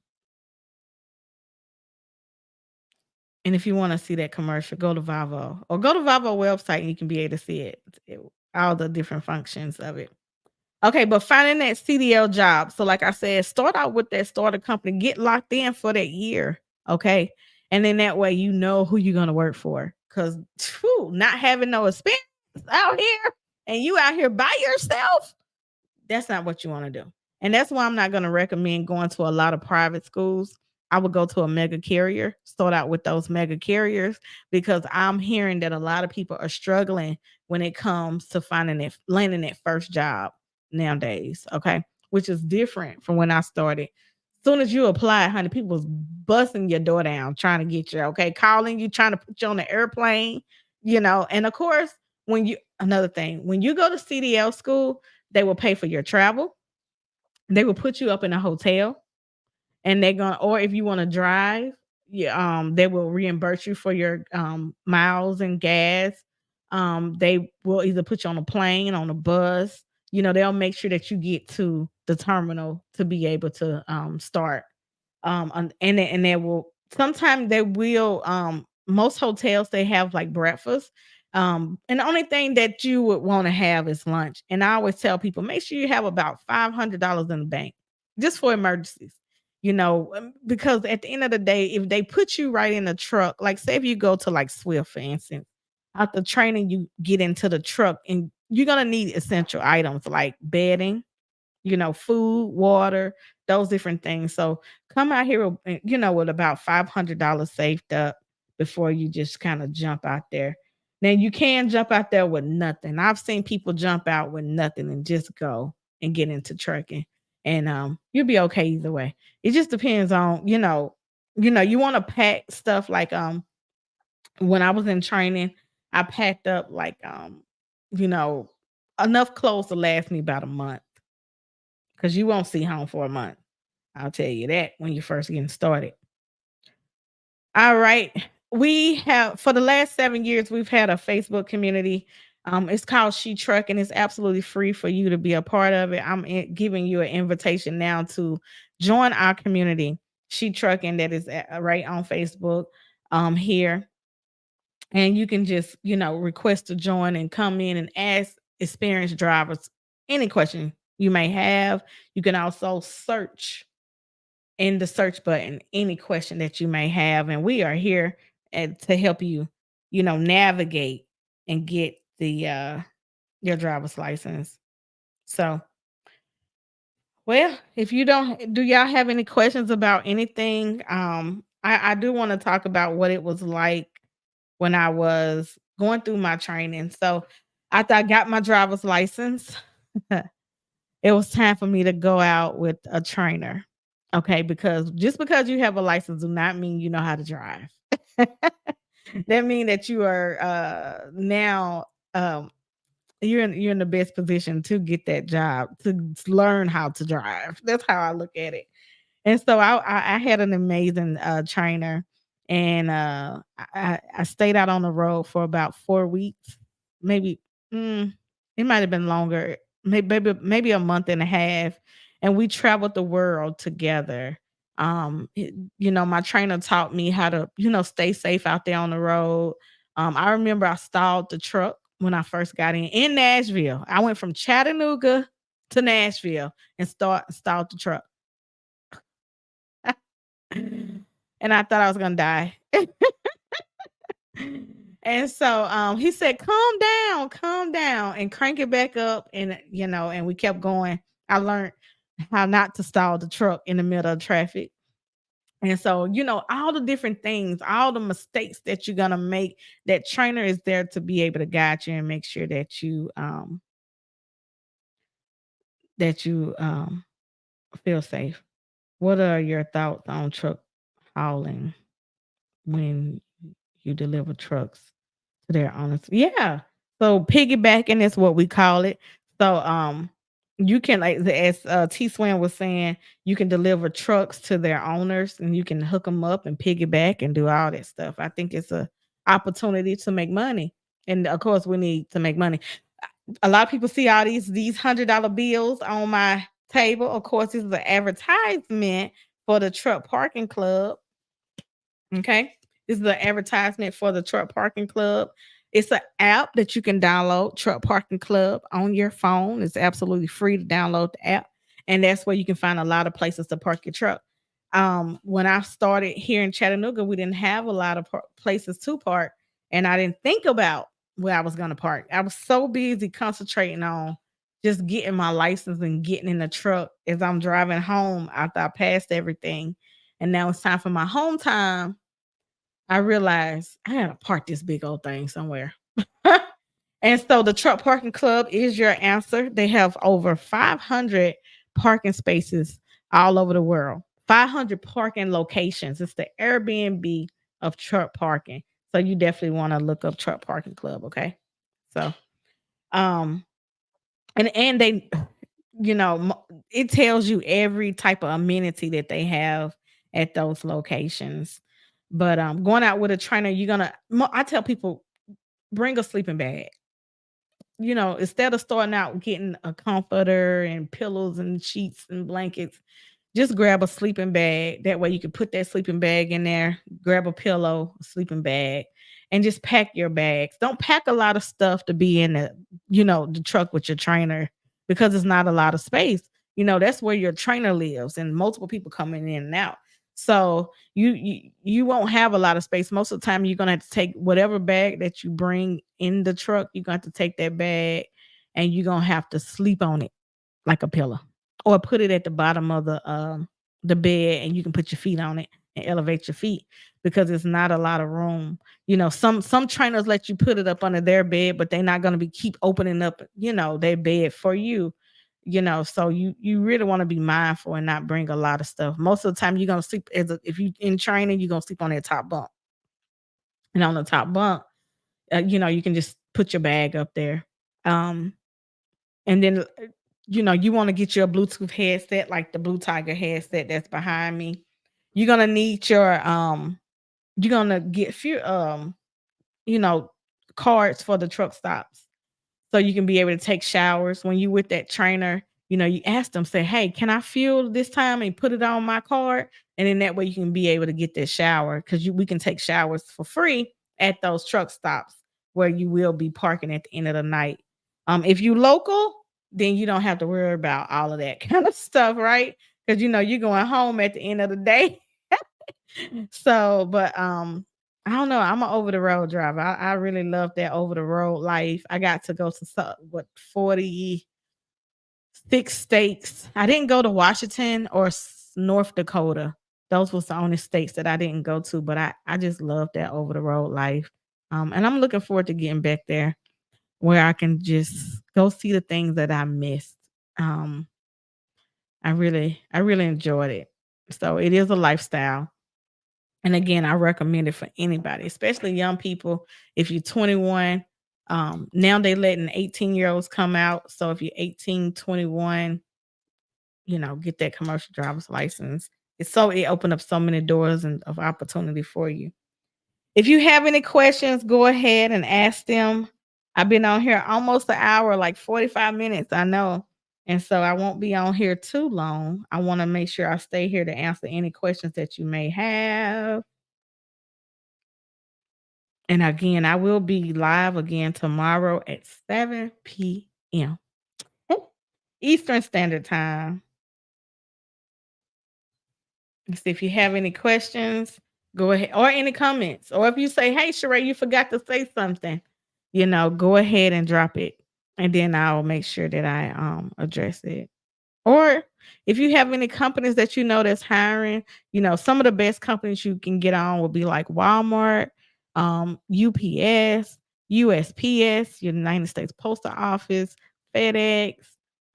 if you want to see that commercial, go to Volvo or go to Volvo website and you can be able to see it, all the different functions of it. Okay, but finding that CDL job. So, like I said, start out with that starter company, get locked in for that year. Okay. And then that way you know who you're going to work for. Because not having no experience out here and you out here by yourself, that's not what you want to do. And that's why I'm not going to recommend going to a lot of private schools. I would go to a mega carrier, start out with those mega carriers, because I'm hearing that a lot of people are struggling when it comes to landing that first job nowadays. Okay. Which is different from when I started. As soon as you apply, honey, people was busting your door down trying to get you, okay, calling you, trying to put you on the airplane, and of course, another thing, when you go to CDL school, they will pay for your travel. They will put you up in a hotel, and or if you want to drive, they will reimburse you for your miles and gas. They will either put you on a plane, on a bus. They'll make sure that you get to the terminal to be able to start. And they will sometimes they will most hotels, they have like breakfast. And the only thing that you would want to have is lunch. And I always tell people, make sure you have about $500 in the bank just for emergencies. Because at the end of the day, if they put you right in the truck, like say if you go to like Swift, for instance, after training, you get into the truck and you're going to need essential items like bedding, food, water, those different things. So come out here, with about $500 saved up before you just kind of jump out there. Now you can jump out there with nothing. I've seen people jump out with nothing and just go and get into trucking, and you'll be okay either way. It just depends on, you want to pack stuff like when I was in training, I packed up like you know, enough clothes to last me about a month. Because you won't see home for a month. I'll tell you that when you're first getting started. All right. We have, for the last 7 years, we've had a Facebook community. It's called She Truck, and it's absolutely free for you to be a part of it. I'm giving you an invitation now to join our community, She Trucking, that is right on Facebook here. And you can just, request to join and come in and ask experienced drivers any question you may have. You can also search in the search button any question that you may have. And we are here to help you, navigate and get your driver's license. So, well, if you don't, do y'all have any questions about anything? I do want to talk about what it was like when I was going through my training. So after I got my driver's license, it was time for me to go out with a trainer. Okay, because just because you have a license do not mean you know how to drive. That means that you are now you're in the best position to get that job, to learn how to drive. That's how I look at it. And so I had an amazing trainer, and I stayed out on the road for about 4 weeks, maybe it might have been longer, maybe a month and a half, and we traveled the world together. My trainer taught me how to, stay safe out there on the road. I remember I stalled the truck when I first got in Nashville. I went from Chattanooga to Nashville and stalled the truck. And I thought I was gonna die. And so he said, calm down, and crank it back up. And we kept going. I learned how not to stall the truck in the middle of traffic. And so, all the different things, all the mistakes that you're gonna make, that trainer is there to be able to guide you and make sure that you feel safe. What are your thoughts on truck hauling when you deliver trucks to their owners? Yeah. So piggybacking is what we call it. So you can as T Swin was saying, you can deliver trucks to their owners and you can hook them up and piggyback and do all that stuff. I think it's a opportunity to make money. And of course we need to make money. A lot of people see all these $100 bills on my table. Of course, this is an advertisement for the truck parking club. Okay. This is an advertisement for the Truck Parking Club. It's an app that you can download, Truck Parking Club, on your phone. It's absolutely free to download the app. And that's where you can find a lot of places to park your truck. When I started here in Chattanooga, we didn't have a lot of places to park. And I didn't think about where I was going to park. I was so busy concentrating on just getting my license and getting in the truck as I'm driving home after I passed everything. And now it's time for my home time. I realized I gotta park this big old thing somewhere. And so the Truck Parking Club is your answer. They have over 500 parking spaces all over the world, 500 parking locations. It's the Airbnb of truck parking. So you definitely want to look up Truck Parking Club, okay? So, um, and they, it tells you every type of amenity that they have at those locations. But going out with a trainer, I tell people, bring a sleeping bag. Instead of starting out getting a comforter and pillows and sheets and blankets, just grab a sleeping bag. That way you can put that sleeping bag in there, grab a pillow, a sleeping bag, and just pack your bags. Don't pack a lot of stuff to be in the truck with your trainer, because it's not a lot of space. That's where your trainer lives and multiple people coming in and out. So you won't have a lot of space. Most of the time, you're gonna have to take whatever bag that you bring in the truck. You're gonna have to take that bag and you're gonna have to sleep on it like a pillow, or put it at the bottom of the bed, and you can put your feet on it and elevate your feet, because it's not a lot of room. Some trainers let you put it up under their bed, but they're not going to be keep opening up, their bed for you. So you really want to be mindful and not bring a lot of stuff. Most of the time you're going to sleep if you in training, you're going to sleep on that top bunk. And on the top bunk, you can just put your bag up there. And then you want to get your Bluetooth headset, like the Blue Tiger headset that's behind me. You're gonna need you're gonna get few you know, cards for the truck stops. So you can be able to take showers when you with that trainer. You ask them, say, hey, can I fuel this time and put it on my card? And then that way you can be able to get that shower, because we can take showers for free at those truck stops where you will be parking at the end of the night. If you local, then you don't have to worry about all of that kind of stuff, right? Because you're going home at the end of the day. So, but I don't know. I'm an over the road driver. I really love that over the road life. I got to go to 46 states. I didn't go to Washington or North Dakota. Those was the only states that I didn't go to, but I just love that over the road life. And I'm looking forward to getting back there where I can just go see the things that I missed. Um, I really enjoyed it. So it is a lifestyle. And again, I recommend it for anybody, especially young people. If you're 21, now they letting 18-year-olds come out. So if you're 18, 21, get that commercial driver's license. It opened up so many doors of opportunity for you. If you have any questions, go ahead and ask them. I've been on here almost an hour, like 45 minutes, I know. And so I won't be on here too long. I want to make sure I stay here to answer any questions that you may have. And again, I will be live again tomorrow at 7 p.m. Eastern Standard Time. So if you have any questions, go ahead, or any comments, or if you say, hey, Sheree, you forgot to say something, go ahead and drop it. And then I'll make sure that I address it. Or if you have any companies that that's hiring, some of the best companies you can get on will be like Walmart, UPS, USPS, United States Postal Office, FedEx,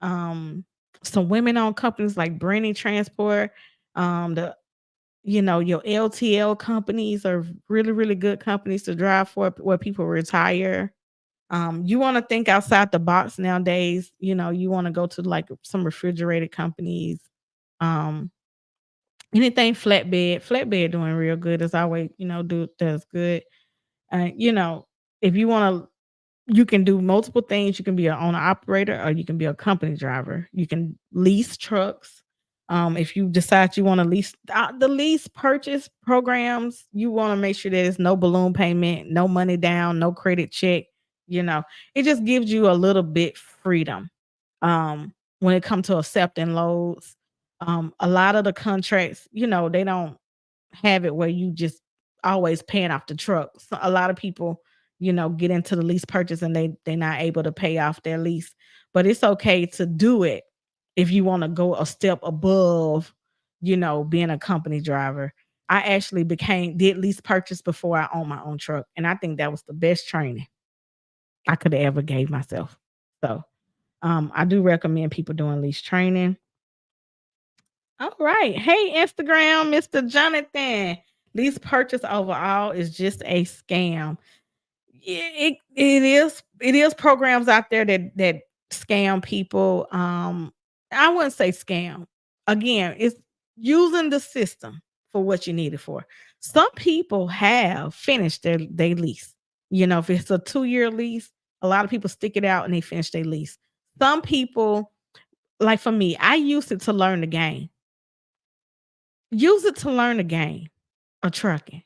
some women-owned companies like Brenny Transport. The your LTL companies are really, really good companies to drive for where people retire. You want to think outside the box nowadays. You want to go to like some refrigerated companies. Um, Anything flatbed doing real good as always, does good. If you want to, you can do multiple things. You can be an owner operator or you can be a company driver. You can lease trucks. If you decide you want to lease the lease purchase programs, you want to make sure there's no balloon payment, no money down, no credit check. You know, it just gives you a little bit freedom when it comes to accepting loads. A lot of the contracts, they don't have it where you just always paying off the truck. So a lot of people, get into the lease purchase and they're not able to pay off their lease. But it's okay to do it if you want to go a step above, being a company driver. I actually did lease purchase before I owned my own truck. And I think that was the best training I could have ever gave myself. So I do recommend people doing lease training. All right. Hey, Instagram, Mr. Jonathan. Lease purchase overall is just a scam. It is programs out there that scam people. I wouldn't say scam. Again, it's using the system for what you need it for. Some people have finished their lease. If it's a 2-year lease, a lot of people stick it out and they finish their lease. Some people, like for me, I used it to learn the game. Use it to learn the game of trucking.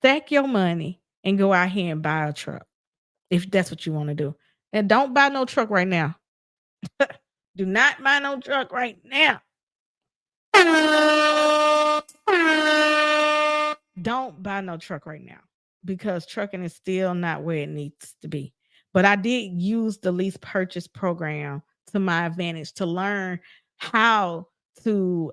Stack your money and go out here and buy a truck if that's what you want to do. And don't buy no truck right now. Do not buy no truck right now. Don't buy no truck right now because trucking is still not where it needs to be. But I did use the lease purchase program to my advantage to learn how to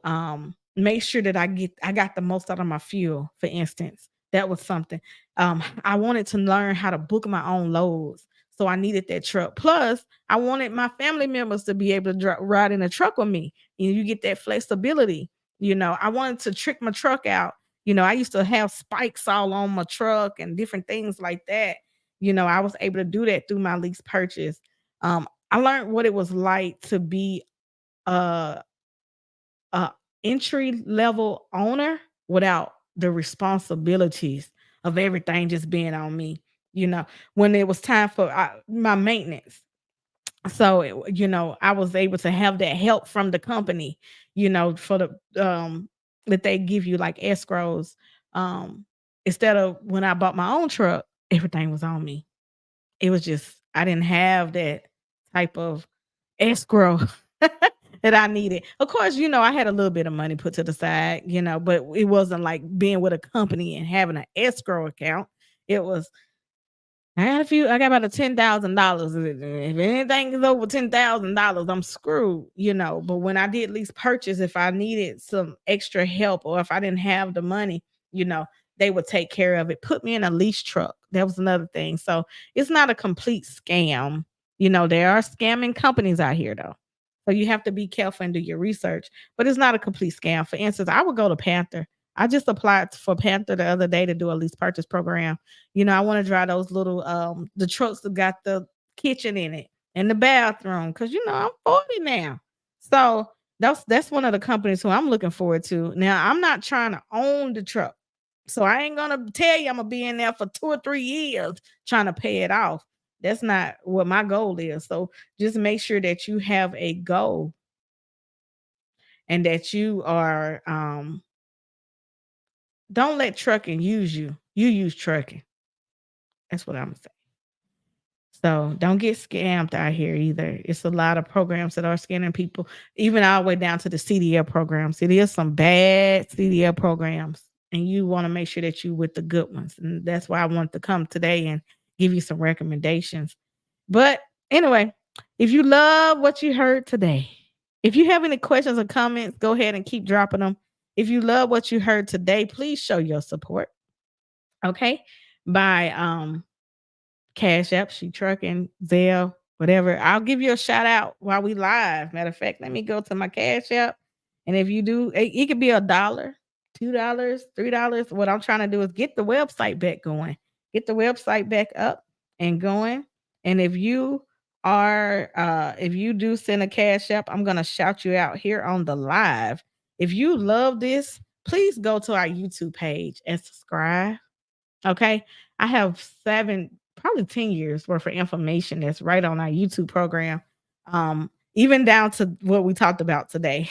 make sure that I got the most out of my fuel, for instance. That was something. I wanted to learn how to book my own loads. So I needed that truck. Plus, I wanted my family members to be able to ride in a truck with me. You get that flexibility. I wanted to trick my truck out. I used to have spikes all on my truck and different things like that. I was able to do that through my lease purchase. I learned what it was like to be a entry level owner without the responsibilities of everything just being on me. When it was time for my maintenance. So, I was able to have that help from the company, for the that they give you like escrows. Instead of when I bought my own truck, everything was on me. It was just I didn't have that type of escrow that I needed. Of course, I had a little bit of money put to the side, but it wasn't like being with a company and having an escrow account. It was I got about a $10,000. If anything is over $10,000, I'm screwed, But when I did lease purchase, if I needed some extra help or if I didn't have the money, they would take care of it. Put me in a lease truck. That was another thing. So it's not a complete scam. There are scamming companies out here though. So you have to be careful and do your research, but it's not a complete scam. For instance, I would go to Panther. I just applied for Panther the other day to do a lease purchase program. I want to drive those little the trucks that got the kitchen in it and the bathroom because I'm 40 now. So that's one of the companies who I'm looking forward to. Now I'm not trying to own the truck. So I ain't gonna tell you I'm gonna be in there for 2 or 3 years trying to pay it off. That's not what my goal is. So just make sure that you have a goal and that you are don't let trucking use you. You use trucking. That's what I'm gonna say. So don't get scammed out here either. It's a lot of programs that are scamming people, even all the way down to the CDL programs. It is some bad CDL programs, and you want to make sure that you with the good ones. And that's why I wanted to come today and give you some recommendations. But anyway, if you love what you heard today, if you have any questions or comments, go ahead and keep dropping them. If you love what you heard today, please show your support. Okay. By Cash App, She Trucking, Zelle, whatever. I'll give you a shout out while we live. Matter of fact, let me go to my Cash App And if you do, it could be $1, $2, $3. What I'm trying to do is get the website back going, get the website back up and going. And if you do send a cash app, I'm gonna shout you out here on the live. If you love this, please go to our YouTube page and subscribe. Okay. I have probably 10 years worth of information that's right on our YouTube program. Even down to what we talked about today.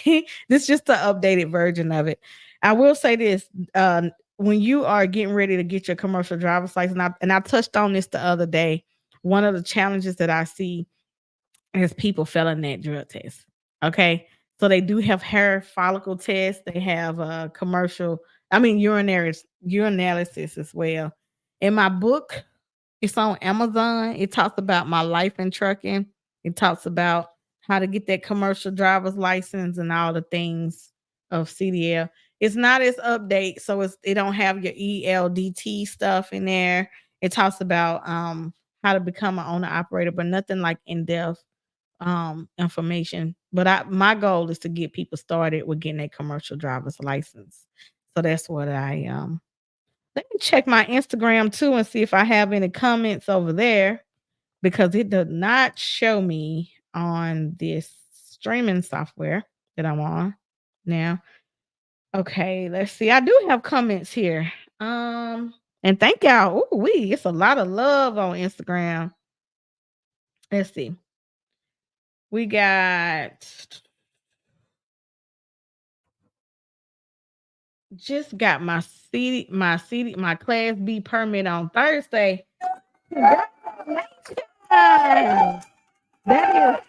This is just the updated version of it. I will say this, when you are getting ready to get your commercial driver's license, and I touched on this the other day, one of the challenges that I see is people failing that drug test. Okay. So they do have hair follicle tests. They have urinalysis as well. In my book, it's on Amazon. It talks about my life in trucking. It talks about how to get that commercial driver's license and all the things of CDL. It's not as update, so it don't have your ELDT stuff in there. It talks about how to become an owner operator, but nothing like in-depth information. But my goal is to get people started with getting a commercial driver's license. So that's what let me check my Instagram too and see if I have any comments over there, because it does not show me on this streaming software that I'm on now. Okay, let's see. I do have comments here. And thank y'all. Ooh, it's a lot of love on Instagram. Let's see. We just got my Class B permit on Thursday. Congratulations. That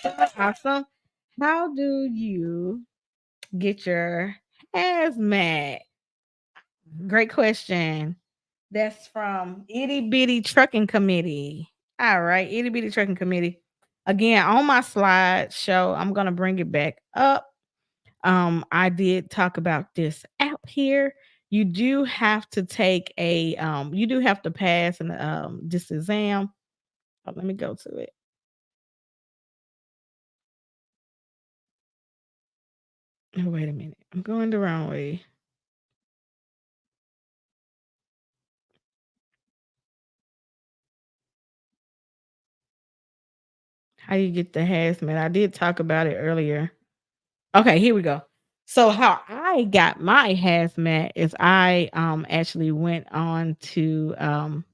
is awesome. How do you get your hazmat? Great question. That's from Itty Bitty Trucking Committee. All right, Itty Bitty Trucking Committee. Again, on my slideshow, I'm gonna bring it back up. I did talk about this app here. You do have to take you do have to pass this exam. Oh, let me go to it. Oh, wait a minute. I'm going the wrong way. How you get the hazmat? I did talk about it earlier. Okay, here we go. So how I got my hazmat is I actually went on to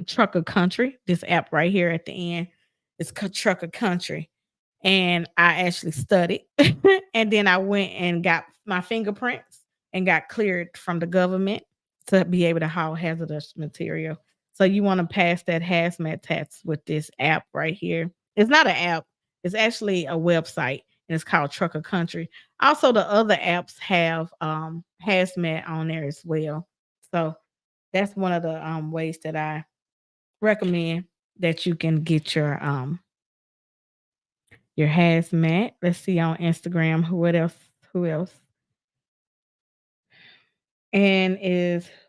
Trucker Country, this app right here at the end. It's Trucker Country. And I actually studied. And then I went and got my fingerprints and got cleared from the government to be able to haul hazardous material. So you want to pass that hazmat test with this app right here. It's not an app, it's actually a website, and it's called Trucker Country. Also, the other apps have hazmat on there as well. So that's one of the ways that I recommend that you can get your hazmat. Let's see on Instagram who else. And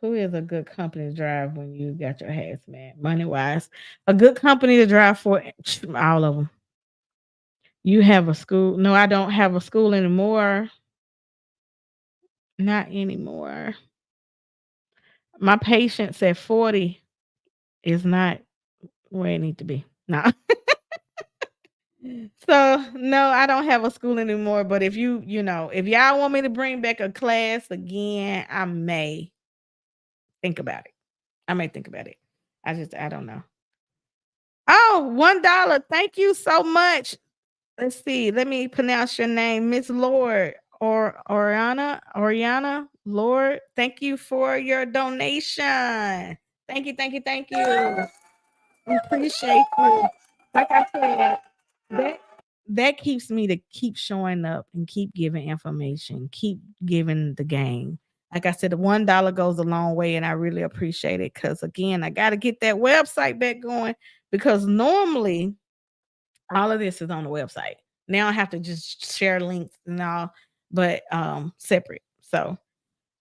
who is a good company to drive when you got your hazmat? Money wise, a good company to drive for, all of them. You have a school? No, I don't have a school anymore. Not anymore. My patience at 40 is not where it need to be. No. So no, I don't have a school anymore. But if if y'all want me to bring back a class again, I may think about it. I don't know. Oh, $1. Thank you so much. Let's see. Let me pronounce your name, Miss Lord or Oriana Lord. Thank you for your donation. Thank you. We appreciate you. Like I said, that keeps me to keep showing up and keep giving information, keep giving the game. Like I said, the $1 goes a long way, and I really appreciate it because, again, I got to get that website back going because normally all of this is on the website. Now I have to just share links and all, but separate. So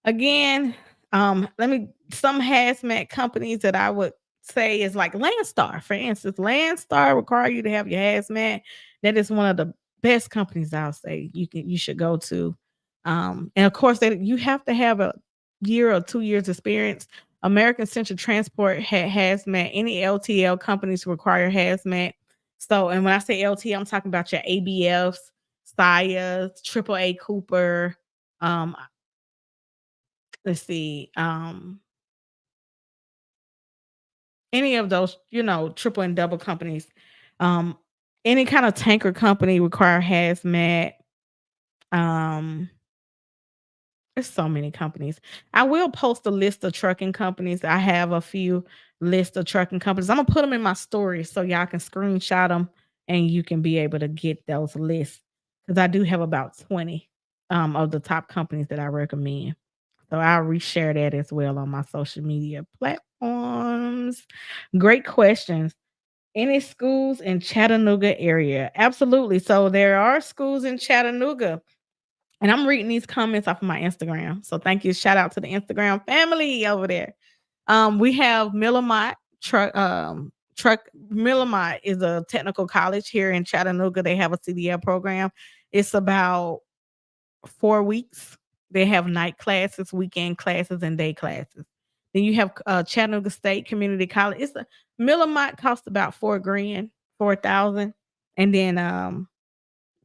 again, some hazmat companies that I would say is like Landstar. For instance, Landstar require you to have your hazmat. That is one of the best companies I'll say you should go to. And of course, you have to have a year or 2 years experience. American Central Transport hazmat. Any LTL companies require hazmat. So, and when I say LTL, I'm talking about your ABFs, Sayas, AAA Cooper. Um, let's see, any of those, triple and double companies. Um, any kind of tanker company require hazmat. Um, there's so many companies. I will post a list of trucking companies. I have a few list of trucking companies. I'm gonna put them in my story so y'all can screenshot them and you can be able to get those lists because I do have about 20 of the top companies that I recommend. So I'll reshare that as well on my social media platforms. Great questions. Any schools in Chattanooga area? Absolutely. So there are schools in Chattanooga. And I'm reading these comments off of my Instagram. So thank you. Shout out to the Instagram family over there. We have Millamont Truck Millamont is a technical college here in Chattanooga. They have a CDL program. It's about 4 weeks. They have night classes, weekend classes, and day classes. Then you have Chattanooga State Community College. Millamont costs about 4,000, 4,000, and then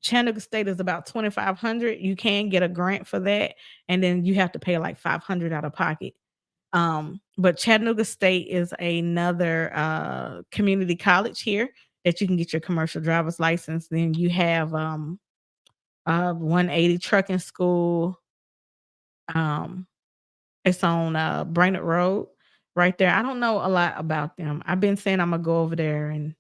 Chattanooga State is about 2,500. You can get a grant for that, and then you have to pay like 500 out of pocket. But Chattanooga State is another community college here that you can get your commercial driver's license. Then you have 180 Trucking School. It's on Brainerd Road right there. I don't know a lot about them. I've been saying I'm gonna go over there and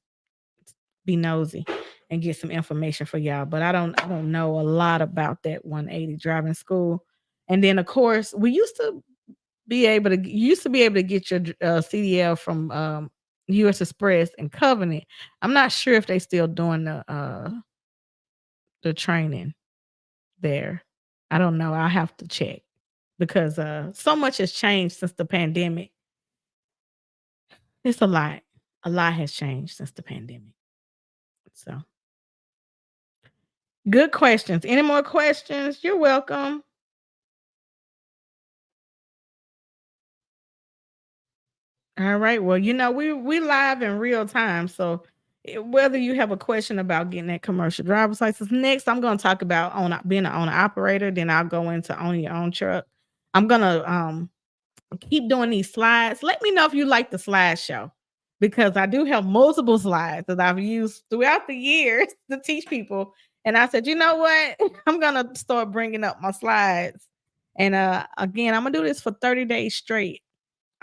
be nosy and get some information for y'all, but I don't know a lot about that 180 driving school. And then of course, we used to be able to you used to be able to get your CDL from US Express and Covenant. I'm not sure if they still doing the training there. I don't know. I'll have to check because so much has changed since the pandemic. It's a lot. A lot has changed since the pandemic. So, good questions. Any more questions? You're welcome. All right. Well, we live in real time, so whether you have a question about getting that commercial driver's license, next I'm going to talk about being an owner operator. Then I'll go into owning your own truck. I'm gonna keep doing these slides. Let me know if you like the slideshow because I do have multiple slides that I've used throughout the years to teach people. And I said, you know what? I'm gonna start bringing up my slides. And again, I'm gonna do this for 30 days straight.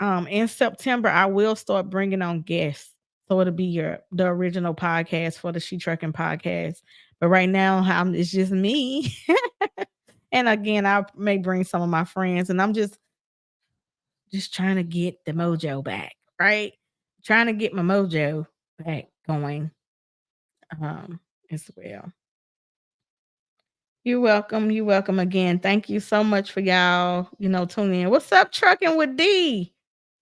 In September, I will start bringing on guests. So it'll be the original podcast for the She Trucking podcast. But right now, it's just me. And again, I may bring some of my friends, and I'm just trying to get the mojo back, right? Trying to get my mojo back going as well. You're welcome. You're welcome again. Thank you so much for y'all, tuning in. What's up, Trucking with D?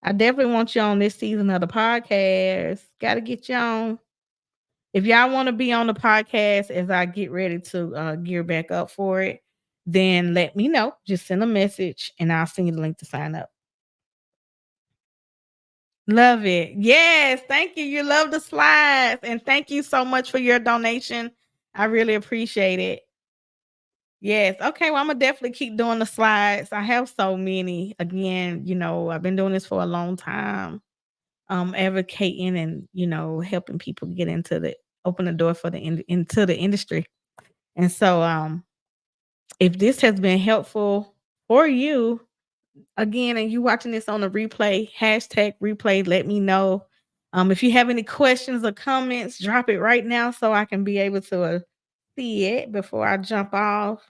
I definitely want you on this season of the podcast. Got to get you on. If y'all want to be on the podcast as I get ready to gear back up for it, then let me know. Just send a message and I'll send you the link to sign up. Love it. Yes. Thank you. You love the slides. And thank you so much for your donation. I really appreciate it. Yes. Okay. Well, I'm going to definitely keep doing the slides. I have so many. Again, I've been doing this for a long time. Advocating and, helping people get open the door for into the industry. And so, if this has been helpful for you, again, and you watching this on the replay, #replay, let me know. If you have any questions or comments, drop it right now so I can be able to see it before I jump off.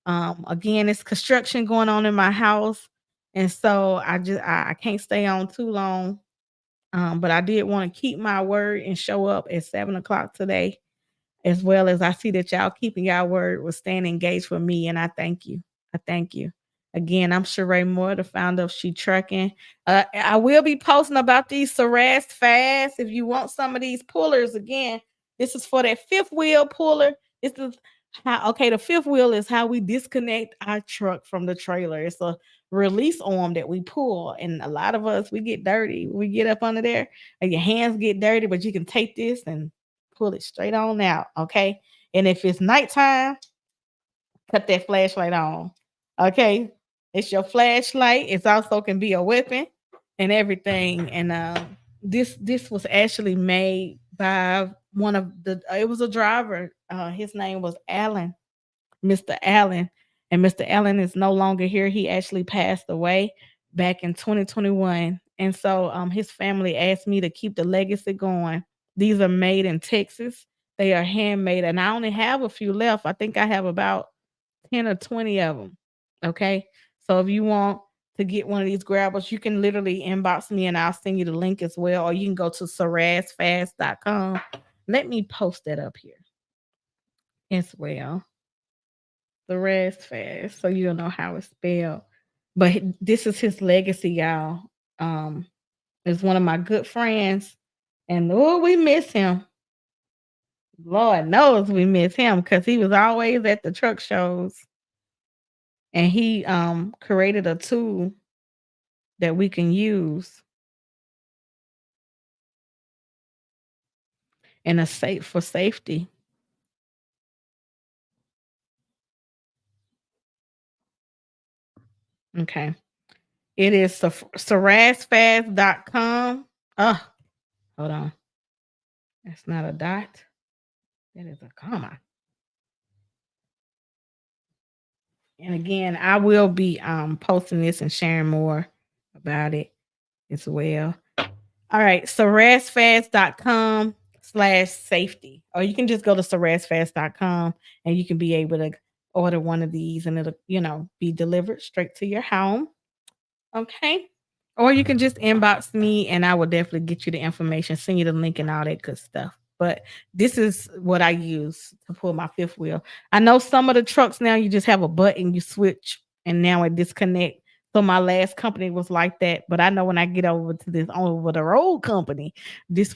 Again, it's construction going on in my house. And so I can't stay on too long. But I did want to keep my word and show up at 7:00 today, as well as I see that y'all keeping y'all word with staying engaged with me. And I thank you. I thank you. Again, I'm Sheree Moore, the founder of She Trucking. I will be posting about these Cerast Fast. If you want some of these pullers, again, this is for that fifth wheel puller. It's the how okay, the fifth wheel is how we disconnect our truck from the trailer. It's a release arm that we pull, and a lot of us we get dirty. We get up under there, and your hands get dirty, but you can take this and pull it straight on out. Okay. And if it's nighttime, cut that flashlight on. Okay. It's your flashlight. It's also can be a weapon and everything. And this was actually made by one of the it was a driver. His name was Allen, Mr. Allen. And Mr. Allen is no longer here. He actually passed away back in 2021. And so his family asked me to keep the legacy going. These are made in Texas. They are handmade, and I only have a few left. I think I have about 10 or 20 of them. Okay. So if you want to get one of these grabbers, you can literally inbox me and I'll send you the link as well. Or you can go to sarazfast.com. Let me post that up here as well. Saraz Fast. So you'll know how it's spelled. But this is his legacy, y'all. Is one of my good friends. And oh, we miss him. Lord knows we miss him because he was always at the truck shows. And he created a tool that we can use and a safe for safety. Okay. It is sarazfast.com. Oh, hold on. That's not a dot. That is a comma. And again, I will be posting this and sharing more about it as well. All right, sarazfast.com/safety. Or you can just go to sarazfast.com and you can be able to order one of these and it'll, be delivered straight to your home. Okay. Or you can just inbox me and I will definitely get you the information, send you the link and all that good stuff. But this is what I use to pull my fifth wheel. I know some of the trucks now you just have a button, you switch, and now it disconnect. So my last company was like that. But I know when I get over to this over the road company, this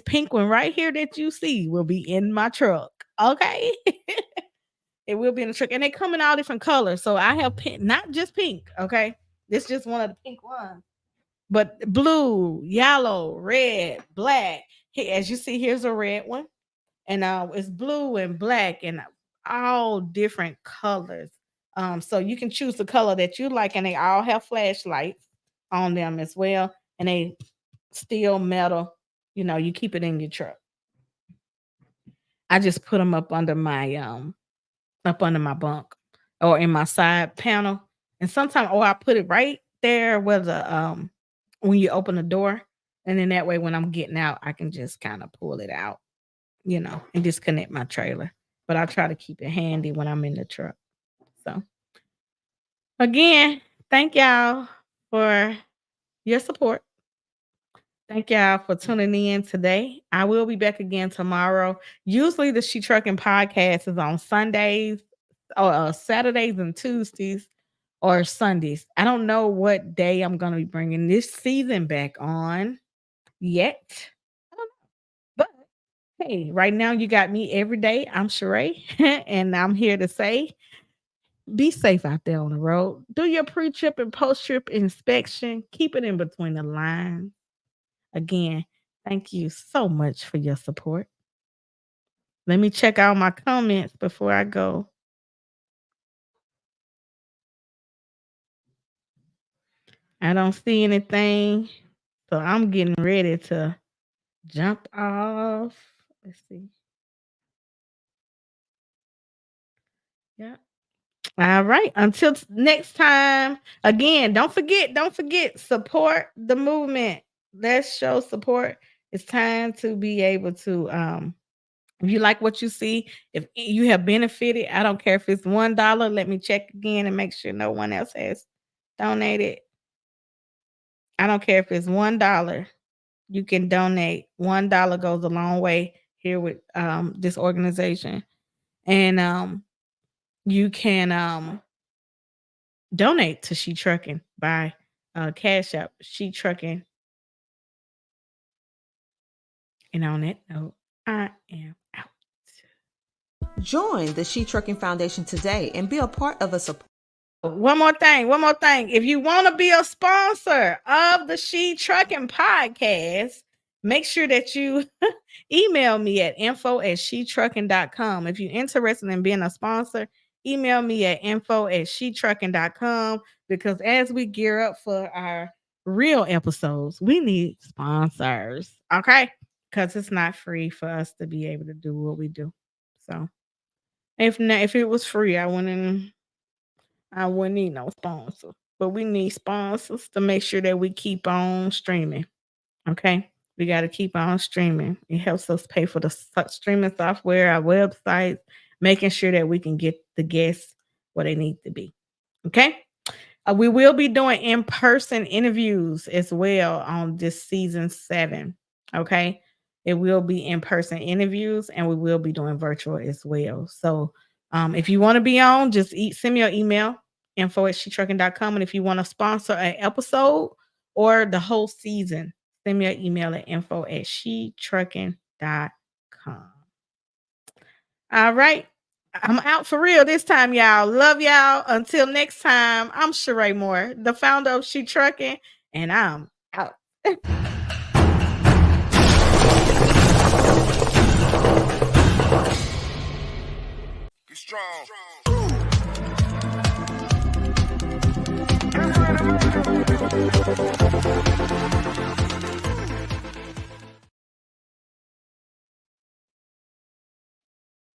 pink one right here that you see will be in my truck. Okay. It will be in the truck. And they come in all different colors. So I have pink, not just pink. Okay. This is just one of the pink ones. But blue, yellow, red, black. As you see, here's a red one. And it's blue and black and all different colors. So you can choose the color that you like, and they all have flashlights on them as well. And they steel metal, you keep it in your truck. I just put them up under my bunk or in my side panel. And sometimes I put it right there where the when you open the door. And then that way when I'm getting out, I can just kind of pull it out, and disconnect my trailer. But I try to keep it handy when I'm in the truck. So again, thank y'all for your support. Thank y'all for tuning in today. I will be back again tomorrow. Usually the She Trucking podcast is on Sundays or Saturdays and Tuesdays or Sundays. I don't know what day I'm going to be bringing this season back on yet. I don't know. But hey, right now you got me every day. I'm Sheree, and I'm here to say be safe out there on the road. Do your pre-trip and post-trip inspection. Keep it in between the lines. Again, thank you so much for your support. Let me check out my comments before I go. I don't see anything, so I'm getting ready to jump off. Let's see. Yeah. All right. Until next time. Again, don't forget, support the movement. Let's show support. It's time to be able to if you like what you see, if you have benefited, I don't care if it's $1. Let me check again and make sure no one else has donated. I don't care if it's $1. You can donate. $1 goes a long way here with this organization. And you can donate to She Trucking by Cash App, She Trucking. And on that note, I am out. Join the She Trucking Foundation today and be a part of a support. One more thing. If you want to be a sponsor of the She Trucking podcast, make sure that you email me at info@shetrucking.com. If you're interested in being a sponsor, email me at info@shetrucking.com, because as we gear up for our real episodes, we need sponsors, okay? Because it's not free for us to be able to do what we do. So if it was free, I wouldn't need no sponsor. But we need sponsors to make sure that we keep on streaming. Okay? We got to keep on streaming. It helps us pay for the streaming software, our websites, making sure that we can get the guests where they need to be. Okay? We will be doing in-person interviews as well on this season 7. Okay? It will be in-person interviews, and we will be doing virtual as well. So if you want to be on, just send me your email, info@shetrucking.com. And if you want to sponsor an episode or the whole season, send me an email at info@shetrucking.com. All right. I'm out for real this time, y'all. Love y'all. Until next time, I'm Sheree Moore, the founder of She Trucking, and I'm out. Strong.